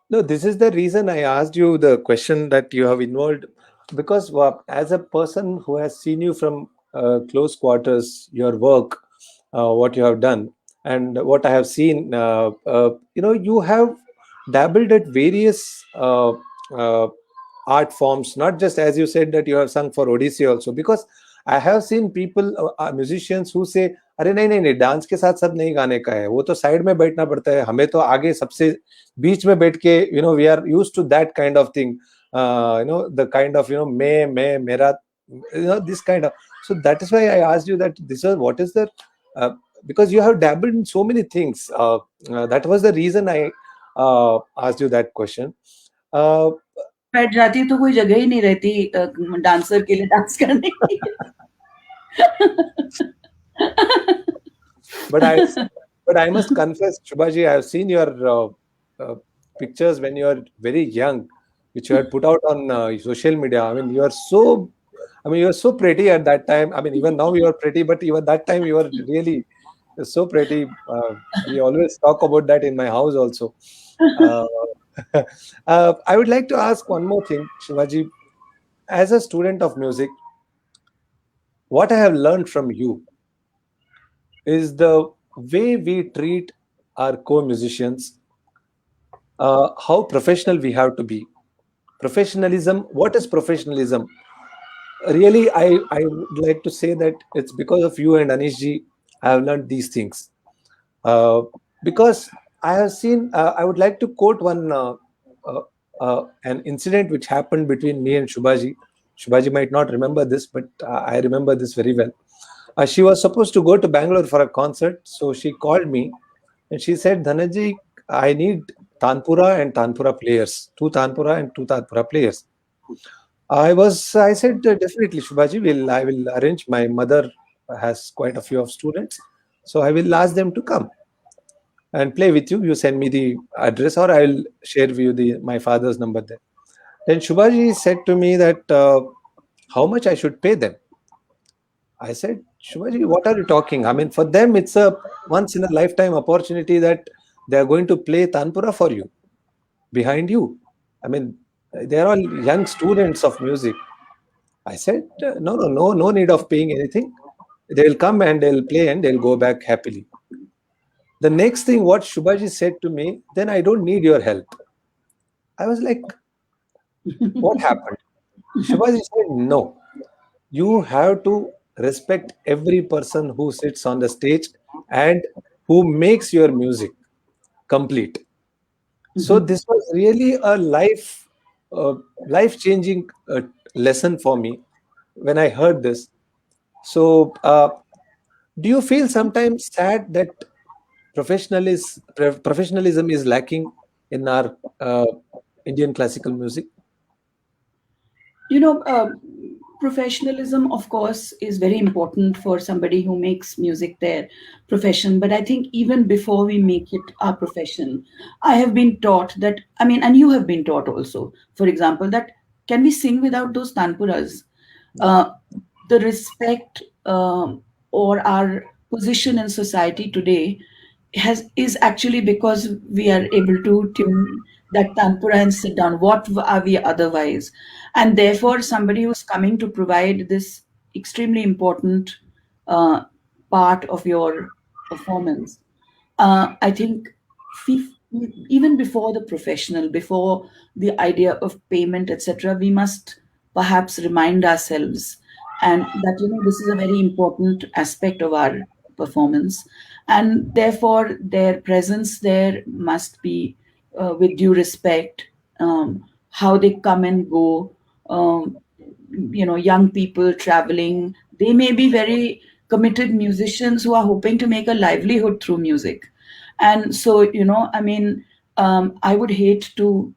No, this is the reason I asked you the question that you have involved, because as a person who has seen you from close quarters, your work, what you have done, and what I have seen, you have dabbled at various uh, art forms, not just as you said that you have sung for Odissi also, because I have seen people, musicians who say, अरे नहीं नहीं नहीं, dance के साथ सब नहीं गाने का है, वो तो साइड में बैठना पड़ता है, हमें तो आगे सबसे बीच में बैठ के, we are use to that kind of thing, the kind of, मैं मेरा, this kind of. So that is why I asked you that this is what is the, uh, because you have dabbled in so many things, that was the reason I asked you that question. uh, बैठ जाती तो कोई जगह ही नहीं रहती dancer के लिए dance करने की. but I but I must confess, Shubhaji, I have seen your pictures when you are very young, which you had put out on social media. I mean, you are so pretty at that time. I mean, even now you are pretty, but even that time you were really so pretty. We always talk about that in my house also. Uh, I would like to ask one more thing, Shivaji. As a student of music, what I have learned from you is the way we treat our co-musicians, how professional we have to be. Professionalism. What is professionalism? Really, I would like to say that it's because of you and Anishji I have learned these things. Uh, because I have seen. I would like to quote one uh, an incident which happened between me and Shubhaji. Shubhaji might not remember this, but I remember this very well. She was supposed to go to Bangalore for a concert, so she called me and she said, "Dhanaji, I need Tanpura and Tanpura players, two Tanpura and two Tanpura players." I said, definitely, Shubhaji, I will arrange. My mother has quite a few of students, so I will ask them to come and play with you. You send me the address, or I will share with you my father's number there. Then Shubhaji said to me that how much I should pay them. I said, Shubhaji, what are you talking? I mean, for them, it's a once in a lifetime opportunity that they are going to play Tanpura for you, behind you. I mean, they are all young students of music. I said, no, no, no, no need of paying anything. They'll come and they'll play and they'll go back happily. The next thing, what Shubhaji said to me, then I don't need your help. I was like, what happened? Shubhaji said, no, you have to respect every person who sits on the stage and who makes your music complete. So Mhm. this was really a life changing lesson for me when I heard this. So do you feel sometimes sad that professionalism is lacking in our Indian classical music? You know, professionalism, of course, is very important for somebody who makes music their profession. But I think even before we make it our profession, I have been taught that, I mean, and you have been taught also, for example, that can we sing without those tanpuras? Uh, the respect or our position in society today has is actually because we are able to tune that tanpura and sit down. What are we otherwise? And therefore, somebody who's coming to provide this extremely important uh, part of your performance, I think even before the professional, before the idea of payment, etc., we must perhaps remind ourselves and that this is a very important aspect of our performance, and therefore their presence there must be with due respect. How they come and go, um, young people traveling, they may be very committed musicians who are hoping to make a livelihood through music. And so, I mean, I would hate to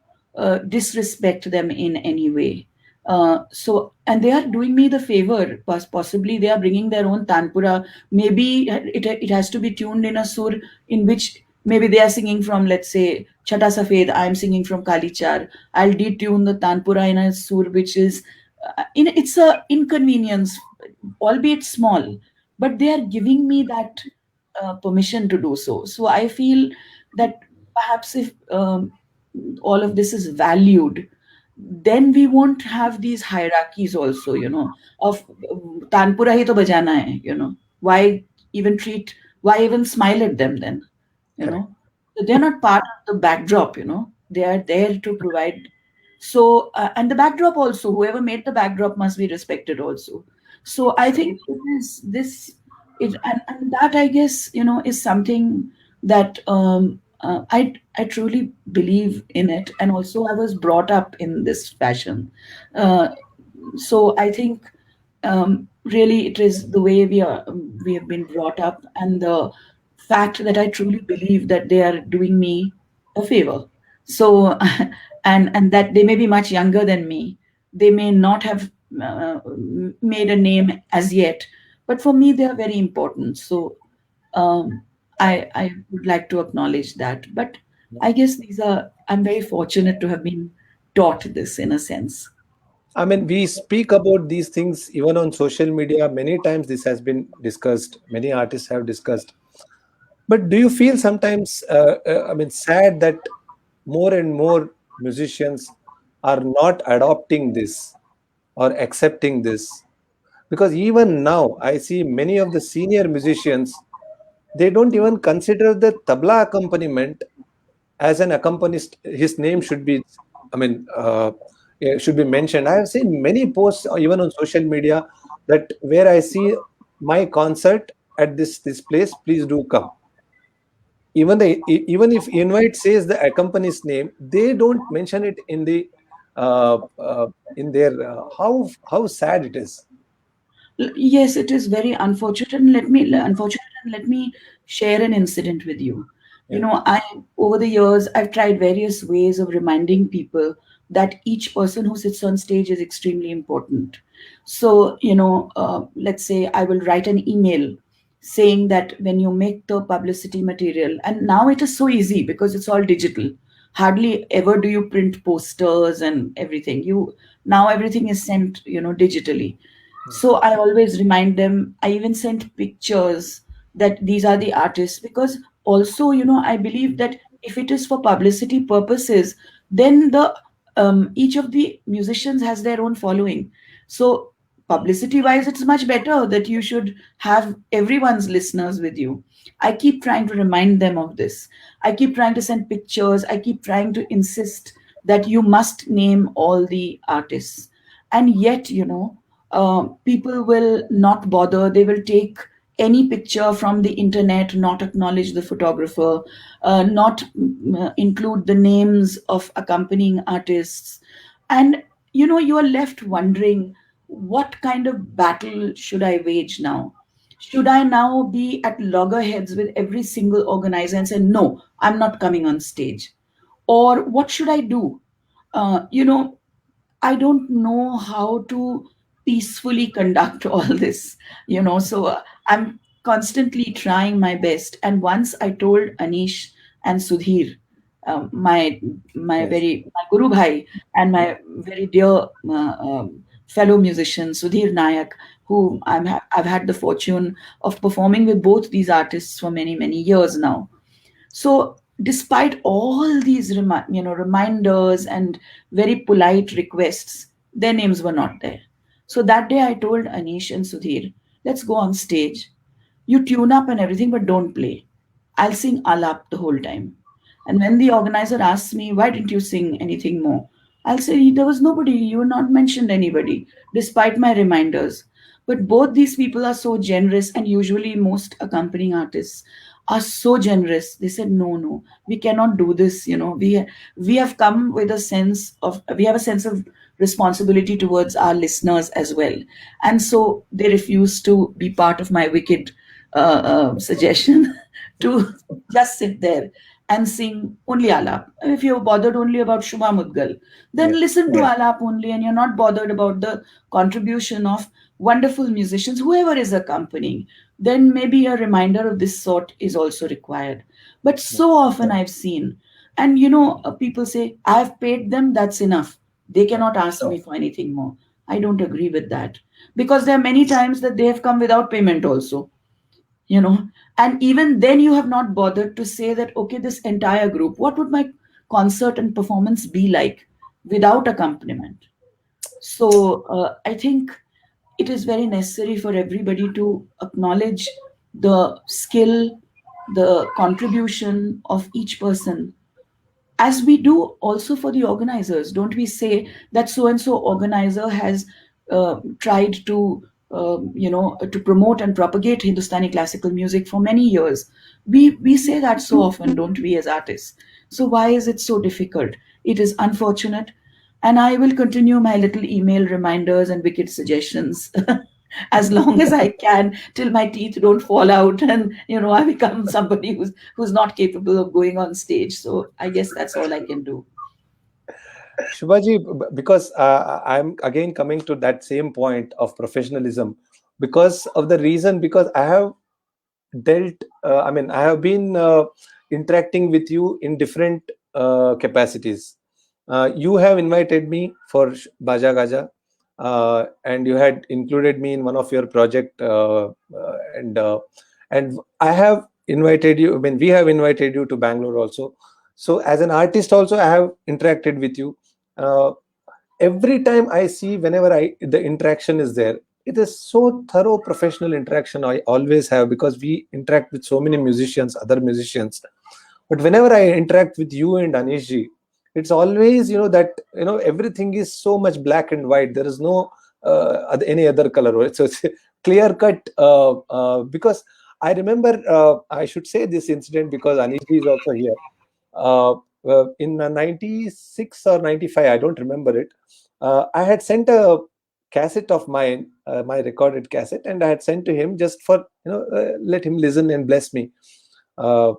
disrespect them in any way. And they are doing me the favor. Possibly they are bringing their own tanpura. Maybe it has to be tuned in a sur in which maybe they are singing from, let's say, Chata Safed, I'm singing from Kalichar. I'll detune the tanpura in a sur which is, it's a inconvenience, albeit small, but they are giving me that permission to do so. So I feel that perhaps if all of this is valued, then we won't have these hierarchies also, of Tanpura hi to bajana hai, Why even treat, why even smile at them then, you Correct. know? So they're not part of the backdrop, They are there to provide. So, and the backdrop also, whoever made the backdrop must be respected also. So I think it is this, and that I guess, is something that I truly believe in it. And also I was brought up in this fashion. Uh, so I think really it is the way we have been brought up, and the fact that I truly believe that they are doing me a favor. So and that they may be much younger than me, they may not have made a name as yet, but for me they are very important. So um, I would like to acknowledge that. But I guess I'm very fortunate to have been taught this in a sense. I mean, we speak about these things even on social media. Many times this has been discussed. Many artists have discussed. But do you feel sometimes, I mean, sad that more and more musicians are not adopting this or accepting this? Because even now, I see many of the senior musicians, they don't even consider the tabla accompaniment as an accompanist. His name should be, I mean, should be mentioned. I have seen many posts, even on social media, that where I see my concert at this place, please do come. Even if invite says the accompany's name, they don't mention it in their how sad it is. Yes, it is very unfortunate. And let me share an incident with you. Yeah. I over the years I've tried various ways of reminding people that each person who sits on stage is extremely important. So, let's say I will write an email saying that when you make the publicity material, and now it is so easy because it's all digital. Hardly ever do you print posters and everything. You Now everything is sent, digitally. So I always remind them. I even sent pictures that these are the artists, because also, I believe that if it is for publicity purposes, then the each of the musicians has their own following. So publicity wise, it's much better that you should have everyone's listeners with you. I keep trying to remind them of this. I keep trying to send pictures. I keep trying to insist that you must name all the artists. And yet, people will not bother. They will take any picture from the internet, not acknowledge the photographer, not include the names of accompanying artists. And, you are left wondering, what kind of battle should I wage now? Should I now be at loggerheads with every single organizer and say, no, I'm not coming on stage? Or what should I do? I don't know how to peacefully conduct all this, So I'm constantly trying my best. And once I told Anish and Sudhir, Yes. my Guru Bhai, and my very dear fellow musician Sudhir Nayak, who I've had the fortune of performing with both these artists for many many years now. So, despite all these reminders and very polite requests, their names were not there. So that day I told Anish and Sudhir, let's go on stage. You tune up and everything, but don't play. I'll sing alap the whole time. And when the organizer asks me, why didn't you sing anything more? I'll say, there was nobody, you had not mentioned anybody, despite my reminders. But both these people are so generous, and usually most accompanying artists are so generous. They said, no, no, we cannot do this. We have come with a sense of, we have a sense of responsibility towards our listeners as well. And so they refuse to be part of my wicked suggestion to just sit there and sing only alap. If you're bothered only about Shubha Mudgal, then Yes. listen to alap only, and you're not bothered about the contribution of wonderful musicians, whoever is accompanying. Then maybe a reminder of this sort is also required. But so often I've seen, and people say, I've paid them, that's enough. They cannot ask me for anything more. I don't agree with that, because there are many times that they have come without payment also, you know and even then you have not bothered to say that, okay, this entire group, what would my concert and performance be like without accompaniment? So I think it is very necessary for everybody to acknowledge the skill, the contribution of each person, as we do also for the organizers. Don't we say that so and so organizer has tried to promote and propagate Hindustani classical music for many years? We say that so often, don't we, as artists? So why is it so difficult? It is unfortunate, and I will continue my little email reminders and wicked suggestions as long as I can, till my teeth don't fall out and I become somebody who's not capable of going on stage. So I guess that's all I can do. Shubhaji, because I'm again coming to that same point of professionalism, because of the reason, because I have dealt, I have been interacting with you in different capacities. You have invited me for Baja Gaja, and you had included me in one of your project, and I have invited you. I mean, we have invited you to Bangalore also. So, as an artist, also, I have interacted with you. Uh, every time I see, whenever the interaction is there, it is so thorough professional interaction I always have, because we interact with so many musicians, other musicians. But whenever I interact with you and Anishji, it's always that everything is so much black and white. There is no any other color, right? So it's clear cut, because I remember, I should say this incident because Anishji is also here. uh, in 96 or 95, I don't remember it. I had sent a cassette of mine, my recorded cassette, and I had sent to him just for let him listen and bless me. uh,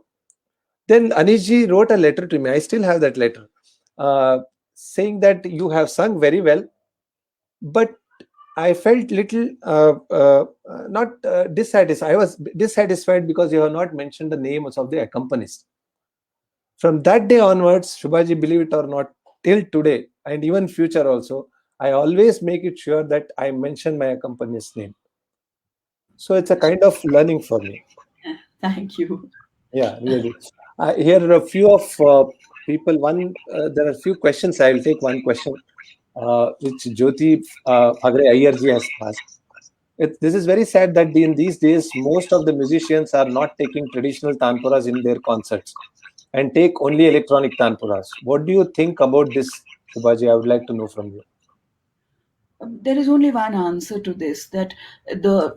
then Anishji wrote a letter to me. I still have that letter, uh, saying that you have sung very well, but I felt little not dissatisfied. I was dissatisfied because you have not mentioned the names of the accompanists. From that day onwards, Shubhaji, believe it or not, till today and even future also, I always make it sure that I mention my accompanist's name. So it's a kind of learning for me. Thank you. Yeah, really. Here are a few of people. There are a few questions. I will take one question, which Jyoti Phagre Ayerji has asked. This is very sad that in these days, most of the musicians are not taking traditional tanpuras in their concerts and take only electronic tanpuras. What do you think about this, Subhaji? I would like to know from you. There is only one answer to this, that the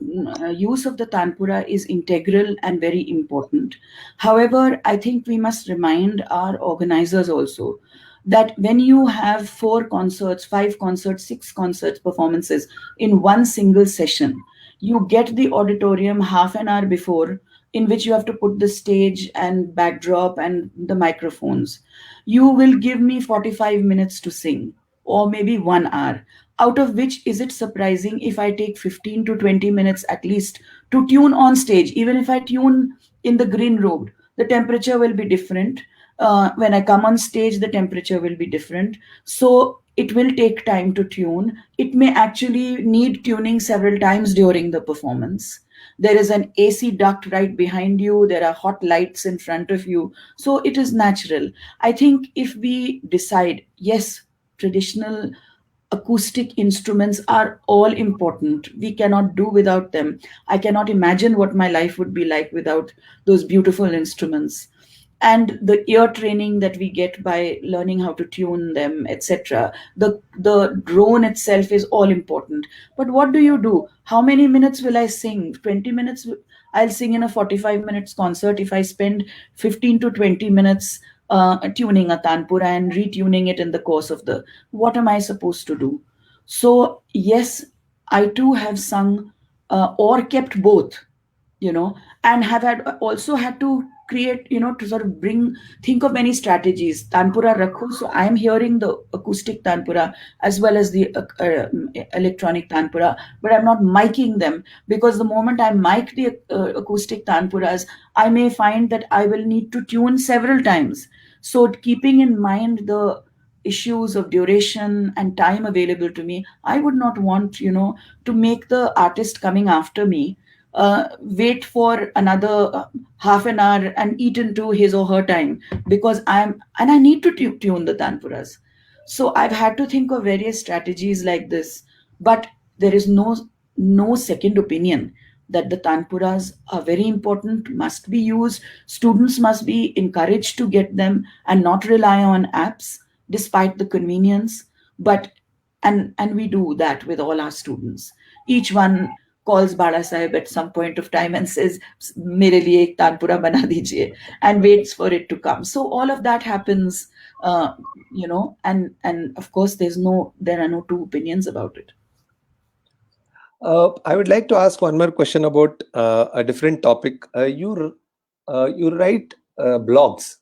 use of the tanpura is integral and very important. However, I think we must remind our organizers also that when you have 4 concerts, 5 concerts, 6 concerts, performances in one single session, you get the auditorium half an hour before, in which you have to put the stage and backdrop and the microphones. You will give me 45 minutes to sing, or maybe 1 hour, out of which, is it surprising if I take 15 to 20 minutes at least to tune on stage? Even if I tune in the green room, the temperature will be different. When I come on stage, the temperature will be different. So it will take time to tune. It may actually need tuning several times during the performance. There is an AC duct right behind you, there are hot lights in front of you. So it is natural. I think if we decide, yes, traditional acoustic instruments are all important. We cannot do without them. I cannot imagine what my life would be like without those beautiful instruments. and the ear training that we get by learning how to tune them, etc. The drone itself is all important. But what do? How many minutes will I sing? 20 minutes? I'll sing in a 45 minutes concert if I spend 15 to 20 minutes tuning a tanpura and retuning it in the course of the, what am I supposed to do? So yes, I too have sung or kept both, you know, and have had also had to create, you know, to sort of bring, think of many strategies. Tanpura rakho, so I am hearing the acoustic tanpura as well as the electronic tanpura, but I'm not miking them, because the moment I mic the acoustic tanpuras, I may find that I will need to tune several times. So keeping in mind the issues of duration and time available to me, I would not want, you know, to make the artist coming after me wait for another half an hour and eat into his or her time, because I need to tune the tanpuras. So I've had to think of various strategies like this, but there is no second opinion that the tanpuras are very important, must be used. Students must be encouraged to get them and not rely on apps, despite the convenience. But and we do that with all our students. Each one calls Bala Sahib at some point of time and says, "Mere liye ek tanpura bana dijiye," and waits for it to come. So all of that happens, you know, and of course, there are no two opinions about it. I would like to ask one more question about a different topic. You write blogs.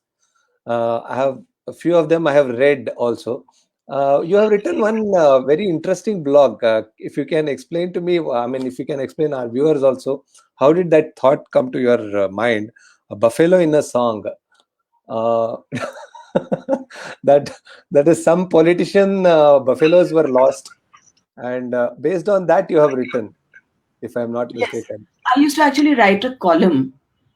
I have a few of them I have read also. You have written one very interesting blog. If you can explain to me, I mean, if you can explain our viewers also, how did that thought come to your mind? A buffalo in a song. Uh, that that is some politician buffaloes were lost, and based on that you have written, if I'm not Yes. mistaken. I used to actually write a column,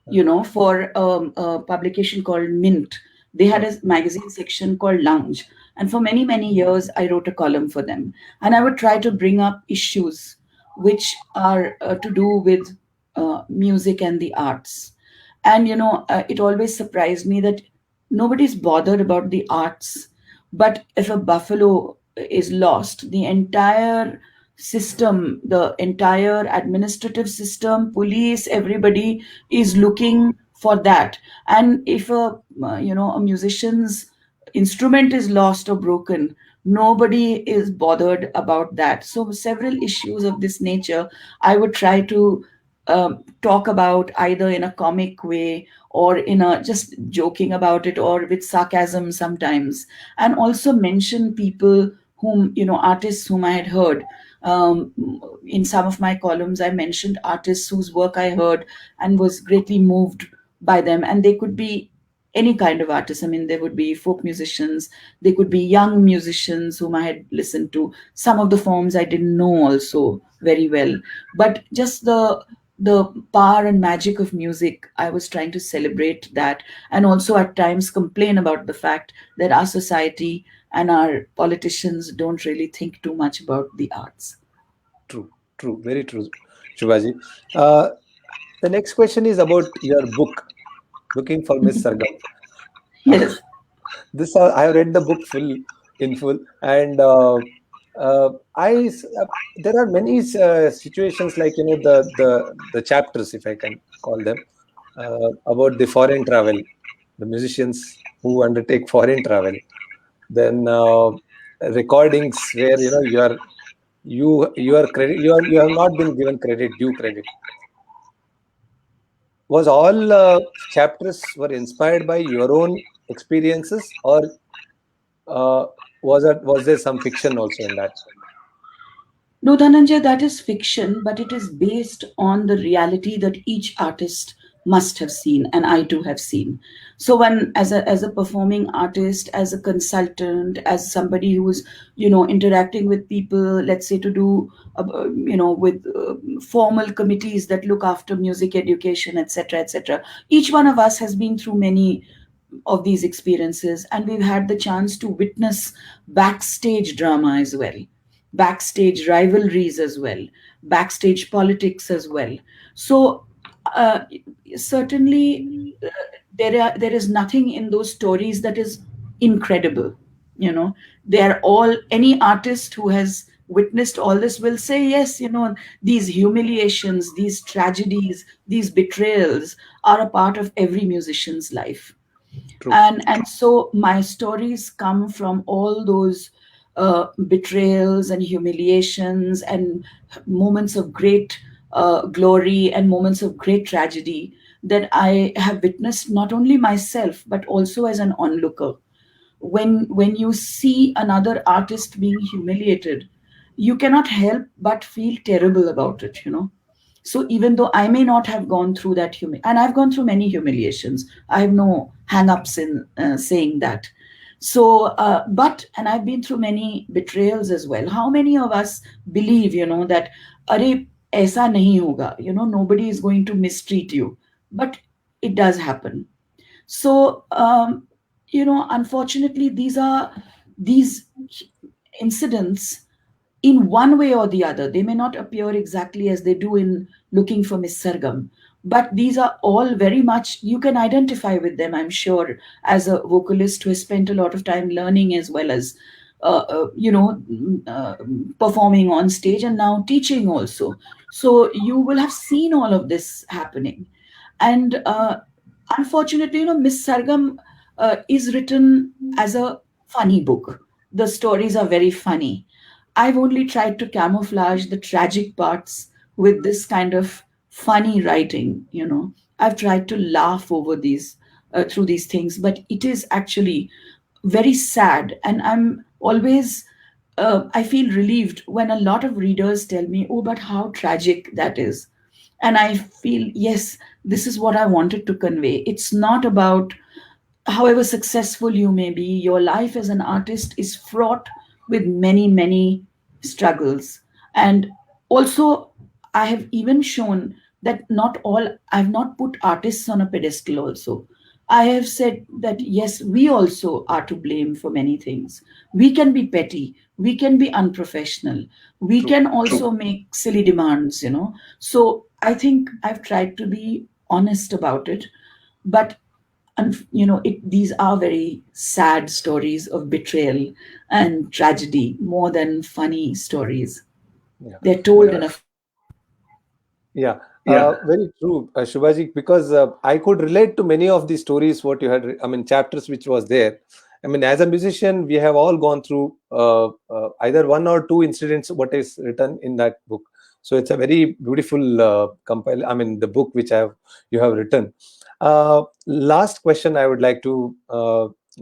you know, for a publication called Mint. They had Uh, a magazine section called Lounge. And for many, many years, I wrote a column for them. And I would try to bring up issues which are to do with music and the arts. And, you know, it always surprised me that nobody's bothered about the arts. But if a buffalo is lost, the entire system, the entire administrative system, police, everybody is looking for that. And if a you know, a musician's instrument is lost or broken, nobody is bothered about that. So several issues of this nature I would try to talk about, either in a comic way or in a just joking about it, or with sarcasm sometimes, and also mention people whom, you know, artists whom I had heard. um, in some of my columns, I mentioned artists whose work I heard and was greatly moved by them. And they could be any kind of artists. I mean, there would be folk musicians, they could be young musicians whom I had listened to. Some of the forms I didn't know also very well. But just the power and magic of music, I was trying to celebrate that, and also at times complain about the fact that our society and our politicians don't really think too much about the arts. True, true, very true, Shubhaji. uh, the next question is about your book, Looking for Miss Sargam. Yes. This I have read the book full in full, and uh, there are many situations, like, you know, the chapters, if I can call them, about the foreign travel, the musicians who undertake foreign travel, then recordings where, you know, you are credit, you have not been given credit, due credit. Was all chapters were inspired by your own experiences, or uh, was there some fiction also in that? No, Dhananjay, that is fiction, but it is based on the reality that each artist must have seen, and I too have seen. So, when as a performing artist, as a consultant, as somebody who is, you know, interacting with people, let's say to do, you know, with formal committees that look after music education, etc., etc. Each one of us has been through many of these experiences, and we've had the chance to witness backstage drama as well, backstage rivalries as well, backstage politics as well. So uh, certainly, uh, there is nothing in those stories that is incredible. You know, they are all, any artist who has witnessed all this will say, yes, you know, these humiliations, these tragedies, these betrayals are a part of every musician's life. True. And so my stories come from all those betrayals and humiliations and moments of great glory and moments of great tragedy that I have witnessed, not only myself but also as an onlooker. When you see another artist being humiliated, you cannot help but feel terrible about it, you know. So even though I may not have gone through that and I've gone through many humiliations, I have no hang-ups in saying that. So but and I've been through many betrayals as well. How many of us believe, you know, that are aisa nahi hoga, you know, nobody is going to mistreat you, but it does happen. So, you know, unfortunately, these incidents, in one way or the other, they may not appear exactly as they do in Looking for Miss Sargam, but these are all very much, you can identify with them, I'm sure, as a vocalist who has spent a lot of time learning as well as, you know, performing on stage and now teaching also. So you will have seen all of this happening. And unfortunately, you know, Miss Sargam is written as a funny book. The stories are very funny. I've only tried to camouflage the tragic parts with this kind of funny writing, you know. I've tried to laugh over these, through these things, but it is actually very sad. And I'm always, I feel relieved when a lot of readers tell me, oh, but how tragic that is. And I feel, yes, this is what I wanted to convey. It's not about, however successful you may be, your life as an artist is fraught with many, many struggles. And also, I have even shown that not all, I've not put artists on a pedestal also. I have said that yes, we also are to blame for many things. We can be petty, we can be unprofessional, we True. can also make silly demands, you know. So I think I've tried to be honest about it. But and you know, these are very sad stories of betrayal and tragedy more than funny stories. Yeah. They're told in a Yeah, very true, Shubhaji, because I could relate to many of the stories what you had, I mean, chapters which was there. I mean, as a musician, we have all gone through either one or two incidents what is written in that book. So it's a very beautiful compile. I mean, the book which you have written. Last question I would like to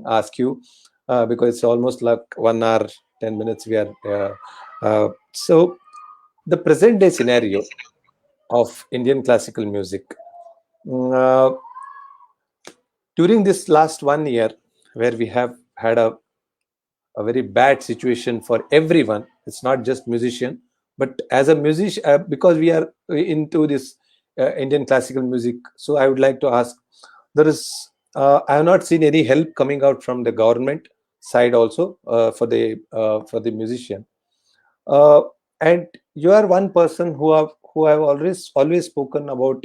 ask you because it's almost like 1 hour 10 minutes we are. So the present day scenario of Indian classical music. Uh, During this last 1 year, where we have had a very bad situation for everyone, it's not just musician, but as a musician, because we are into this Indian classical music. So I would like to ask, I have not seen any help coming out from the government side also for the musician. uh, and you are one person who have always spoken about,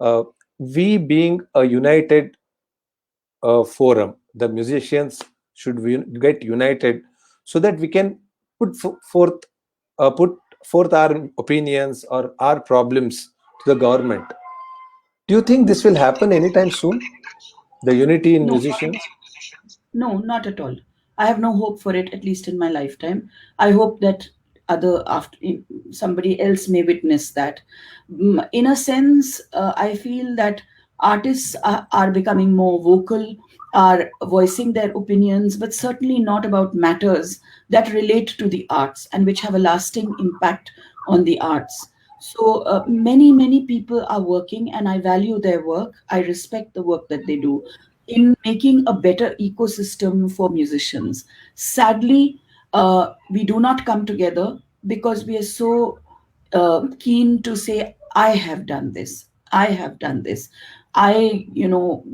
uh, we being a united forum. The musicians should get united so that we can put forth our opinions or our problems to the government. Do you think this will happen anytime soon, the unity in no. musicians? No, not at all. I have no hope for it, at least in my lifetime. I hope that other after somebody else may witness that. In a sense, I feel that artists are becoming more vocal, are voicing their opinions, but certainly not about matters that relate to the arts and which have a lasting impact on the arts. So many people are working, and I value their work. I respect the work that they do in making a better ecosystem for musicians. Sadly, we do not come together because we are so keen to say, I have done this. I have done this. I, you know,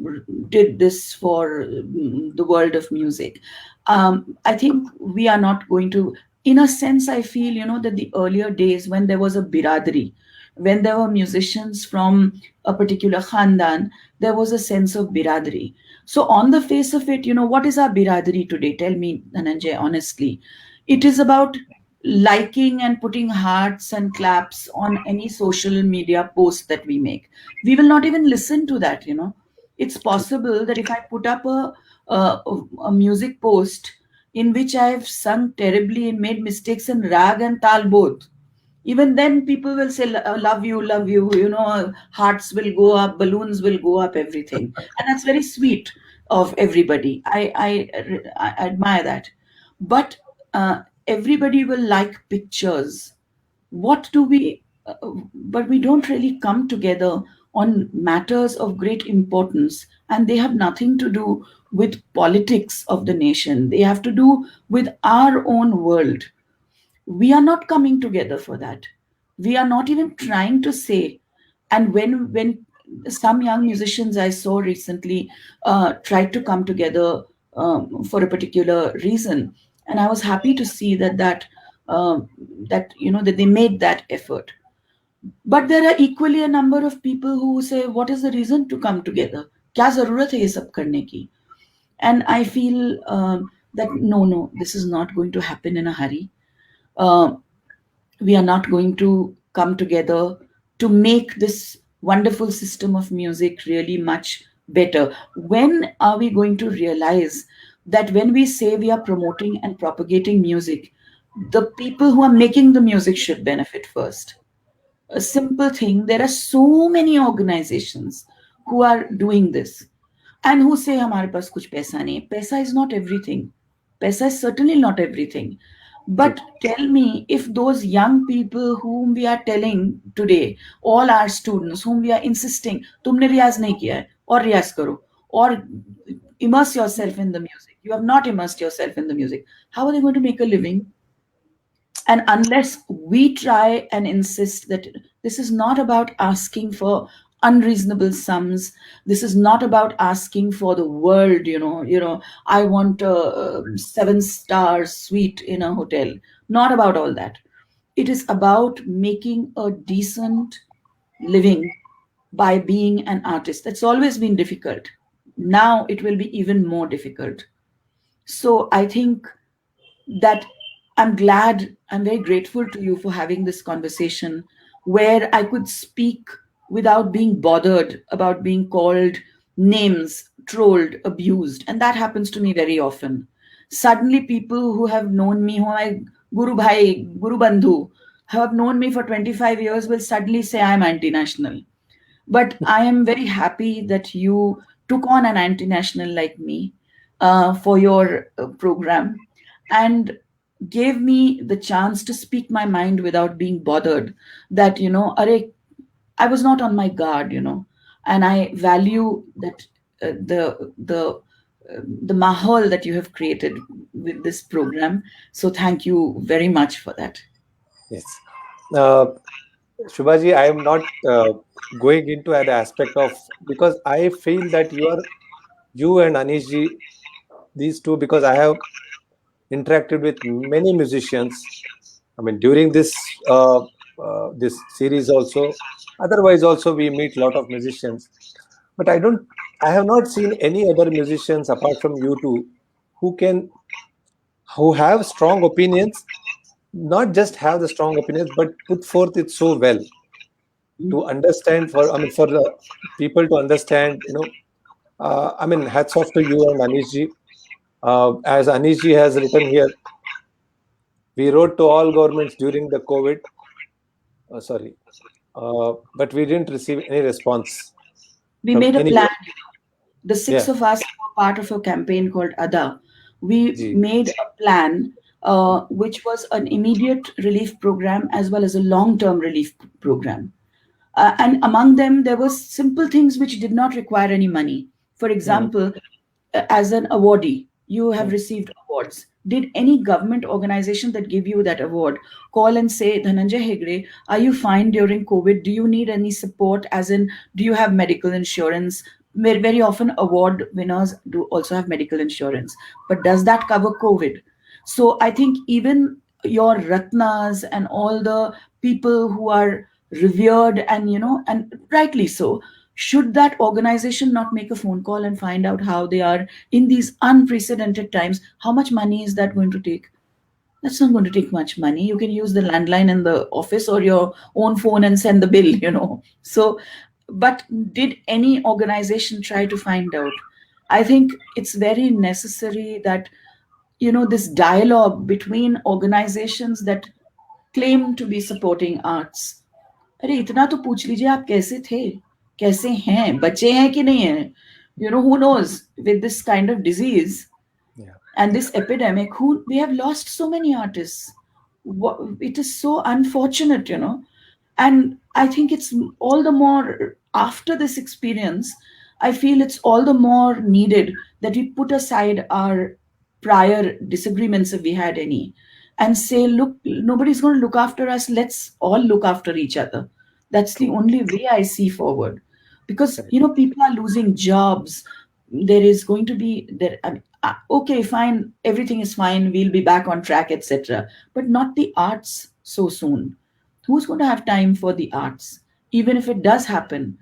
did this for the world of music. I think we are not going to, in a sense, I feel, you know, that the earlier days when there was a biradari, when there were musicians from a particular khandan, there was a sense of biradari. So, on the face of it, what is our biradari today? Tell me, Dhananjay, honestly. It is about liking and putting hearts and claps on any social media post that we make. We will not even listen to that. It's True. possible that if I put up a, a music post in which I've sung terribly and made mistakes in rag and tal both, even then people will say, love you, hearts will go up, balloons will go up, everything. And that's very sweet of everybody. I admire that. But everybody will like pictures. What do we But we don't really come together on matters of great importance, and they have nothing to do with politics of the nation. They have to do with our own world. We are not coming together for that. We are not even trying to say. And when some young musicians I saw recently tried to come together for a particular reason, and I was happy to see um, that they made that effort. But there are equally a number of people who say, what is the reason to come together? क्या जरूरत है ये सब करने की? And I feel that no, this is not going to happen in a hurry. Uh, we are not going to come together to make this wonderful system of music really much better. When are we going to realize that when we say we are promoting and propagating music, the people who are making the music should benefit first? A simple thing, there are so many organizations who are doing this and who say हमारे पास कुछ पैसा नहीं है. Paisa is not everything. Paisa is certainly not everything. True. But tell me, if those young people whom we are telling today, all our students whom we are insisting, तुमने रियाज नहीं किया है और रियाज करो or immerse yourself in the music. You have not immersed yourself in the music. How are they going to make a living? And unless we try and insist that this is not about asking for unreasonable sums, this is not about asking for the world, I want a 7-star suite in a hotel. Not about all that. It is about making a decent living by being an artist. That's always been difficult. Now it will be even more difficult. So I think that I'm very grateful to you for having this conversation where I could speak without being bothered about being called names, trolled, abused. And that happens to me very often. Suddenly, people who have known me, who are Guru Bhai, Guru Bandhu, have known me for 25 years will suddenly say I'm anti national. But I am very happy that you took on an anti national like me for your program and gave me the chance to speak my mind without being bothered. That, Are, I was not on my guard. And I value that the mahal that you have created with this program. So thank you very much for that. Yes. Uh, Shubhaji, I am not going into an aspect of, because I feel that you and Anishji, these two, because I have interacted with many musicians. I mean, during this series also, otherwise also we meet a lot of musicians. But I have not seen any other musicians apart from you two who can, who have strong opinions, not just have the strong opinions, but put forth it so well to understand for, I mean, for the people to understand, I mean, hats off to you and Anishji. As Anishji has written here, we wrote to all governments during the COVID, sorry, but we didn't receive any response We from made a any plan. government. The six Yeah, of us were part of a campaign called Ada. We Ji. made a plan which was an immediate relief program as well as a long term relief program. And among them, there were simple things which did not require any money. For Mhm. example, as an awardee, you have Mhm. received awards. Did any government organization that give you that award call and say, Dhananjay Hegde, are you fine during COVID? Do you need any support? As in, do you have medical insurance? Very often, award winners do also have medical insurance. But does that cover COVID? So I think even your Ratnas and all the people who are revered, and and rightly so. Should that organization not make a phone call and find out how they are in these unprecedented times? How much money is that going to take? That's not going to take much money. You can use the landline in the office or your own phone and send the bill, So, but did any organization try to find out? I think it's very necessary that, this dialogue between organizations that claim to be supporting arts. अरे इतना तो पूछ लीजिए, आप कैसे थे, कैसे हैं, बचे हैं कि नहीं हैं? Who knows, with this kind of disease Yeah. and this epidemic, who we have lost so many artists. It is so unfortunate, and I think it's all the more after this experience. I feel it's all the more needed that we put aside our prior disagreements, if we had any, and say, look, nobody's going to look after us. Let's all look after each other. That's the True. only way I see forward, because Correct. people are losing jobs. There is going to be there. I mean, okay, fine, everything is fine. We'll be back on track, etc. But not the arts so soon. Who's going to have time for the arts? Even if it does happen,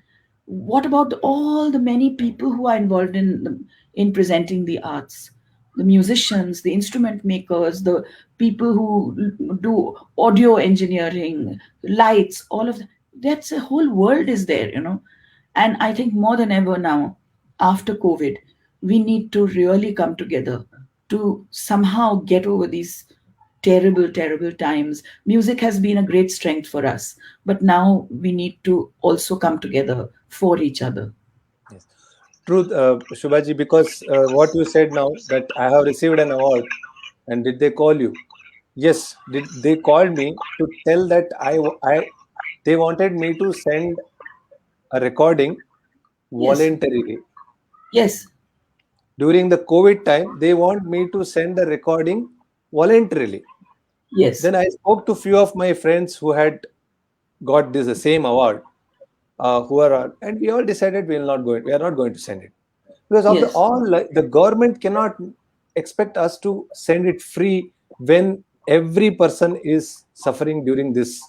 what about all the many people who are involved in presenting the arts? The musicians, the instrument makers, the people who do audio engineering, lights, all of that. That's a whole world is there, And I think more than ever now, after COVID, we need to really come together to somehow get over these terrible, terrible times. Music has been a great strength for us, but now we need to also come together for each other. Yes. Truth, Shubhaji, because what you said now, that I have received an award, and did they call you? Yes, did they called me to tell that they wanted me to send a recording Yes, voluntarily. yes, During the COVID time, they want me to send the recording voluntarily. yes, Then I spoke to few of my friends who had got this the same award, who are, and we all decided we are not going to send it, because of the yes, all, like, the government cannot expect us to send it free when every person is suffering during this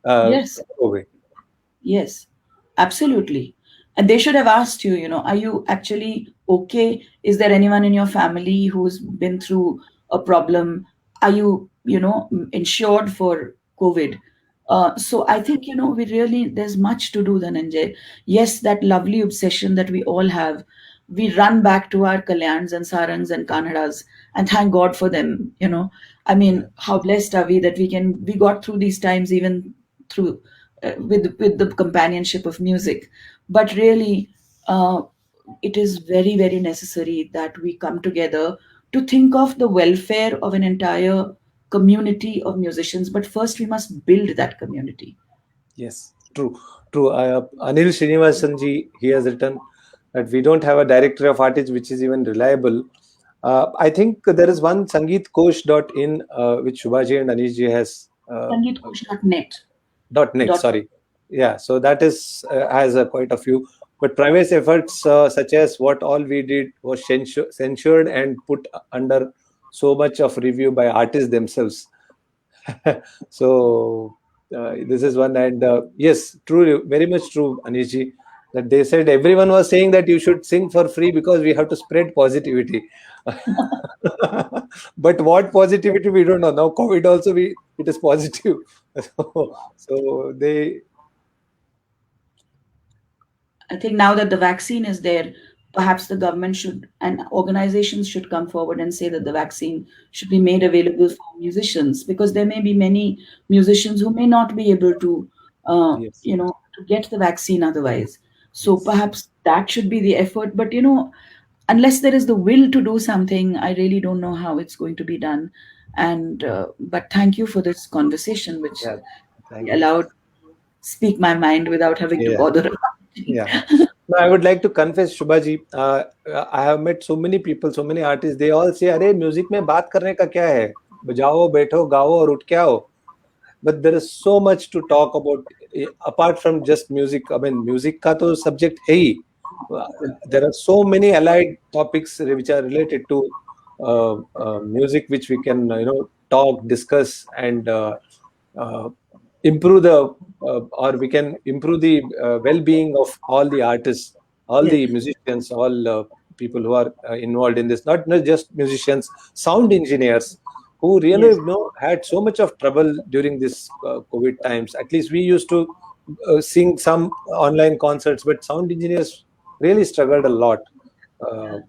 yes. COVID. Yes, absolutely. And they should have asked you, are you actually okay? Is there anyone in your family who's been through a problem? Are you, insured for COVID? So I think, we really, there's much to do, Dhananjay. Yes, that lovely obsession that we all have. We run back to our kalyans and sarangs and kanadas and thank God for them, I Yeah. mean, how blessed are we that we got through these times even through with the companionship of music. But really, it is very, very necessary that we come together to think of the welfare of an entire community of musicians. But first, we must build that community. Yes, true, true. Anil Srinivasan he has written that we don't have a directory of artists which is even reliable. I think there is one sangeetkosh.in, which Shubhaji and Anishji has Sangeetkosh.net. .net. Dot, Sorry, yeah. So that is has quite a few. But private efforts such as what all we did was censured and put under so much of review by artists themselves. So this is one, and yes, true, very much true, Anishji, that they said everyone was saying that you should sing for free because we have to spread positivity. But what positivity we don't know. Now COVID also it is positive. So they, I think now that the vaccine is there, perhaps the government should and organizations should come forward and say that the vaccine should be made available for musicians, because there may be many musicians who may not be able to, yes, to get the vaccine otherwise. So yes, perhaps that should be the effort. But unless there is the will to do something, I really don't know how it's going to be done. And but thank you for this conversation, which yeah, thank you. allowed speak my mind without having to Yeah. bother about it. Yeah. No, I would like to confess, Shubhaji, I have met so many people, so many artists. They all say, "अरे music में बात करने का क्या है? बजाओ, बैठो, गाओ और उठ के आओ." But there is so much to talk about apart from just music. I mean, music का तो subject है ही. Uh, There are so many allied topics which are related to music, which we can talk, discuss, and uh, improve the or we can improve the well-being of all the artists, all Yes, the musicians, all people who are involved in this, not just musicians, sound engineers who really, yes. had so much of trouble during this COVID times. At least we used to sing some online concerts, but sound engineers really struggled a lot. uh,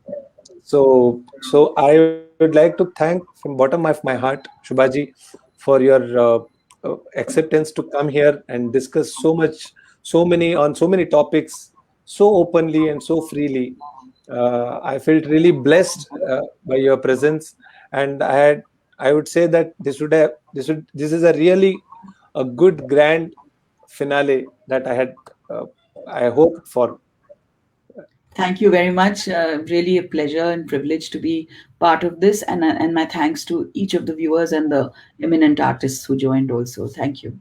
so I would like to thank from bottom of my heart, Shubhaji, for your acceptance to come here and discuss so many topics, so openly and so freely. I felt really blessed by your presence, and I would say that this is a really a good grand finale that uh, I hoped for. Thank you very much. Really a pleasure and privilege to be part of this, and my thanks to each of the viewers and the eminent artists who joined also. Thank you.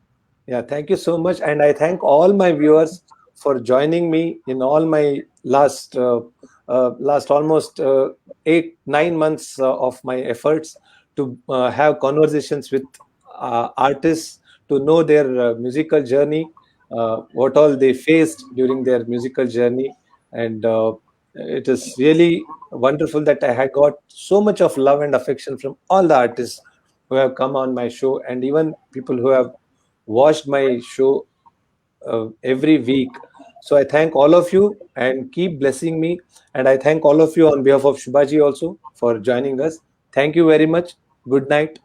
Yeah, thank you so much. And I thank all my viewers for joining me in all my last almost 8 9 months of my efforts to have conversations with artists, to know their musical journey, what all they faced during their musical journey. And it is really wonderful that I had got so much of love and affection from all the artists who have come on my show, and even people who have watched my show every week. So I thank all of you and keep blessing me. And I thank all of you on behalf of Shubhaji also for joining us. Thank you very much. Good night.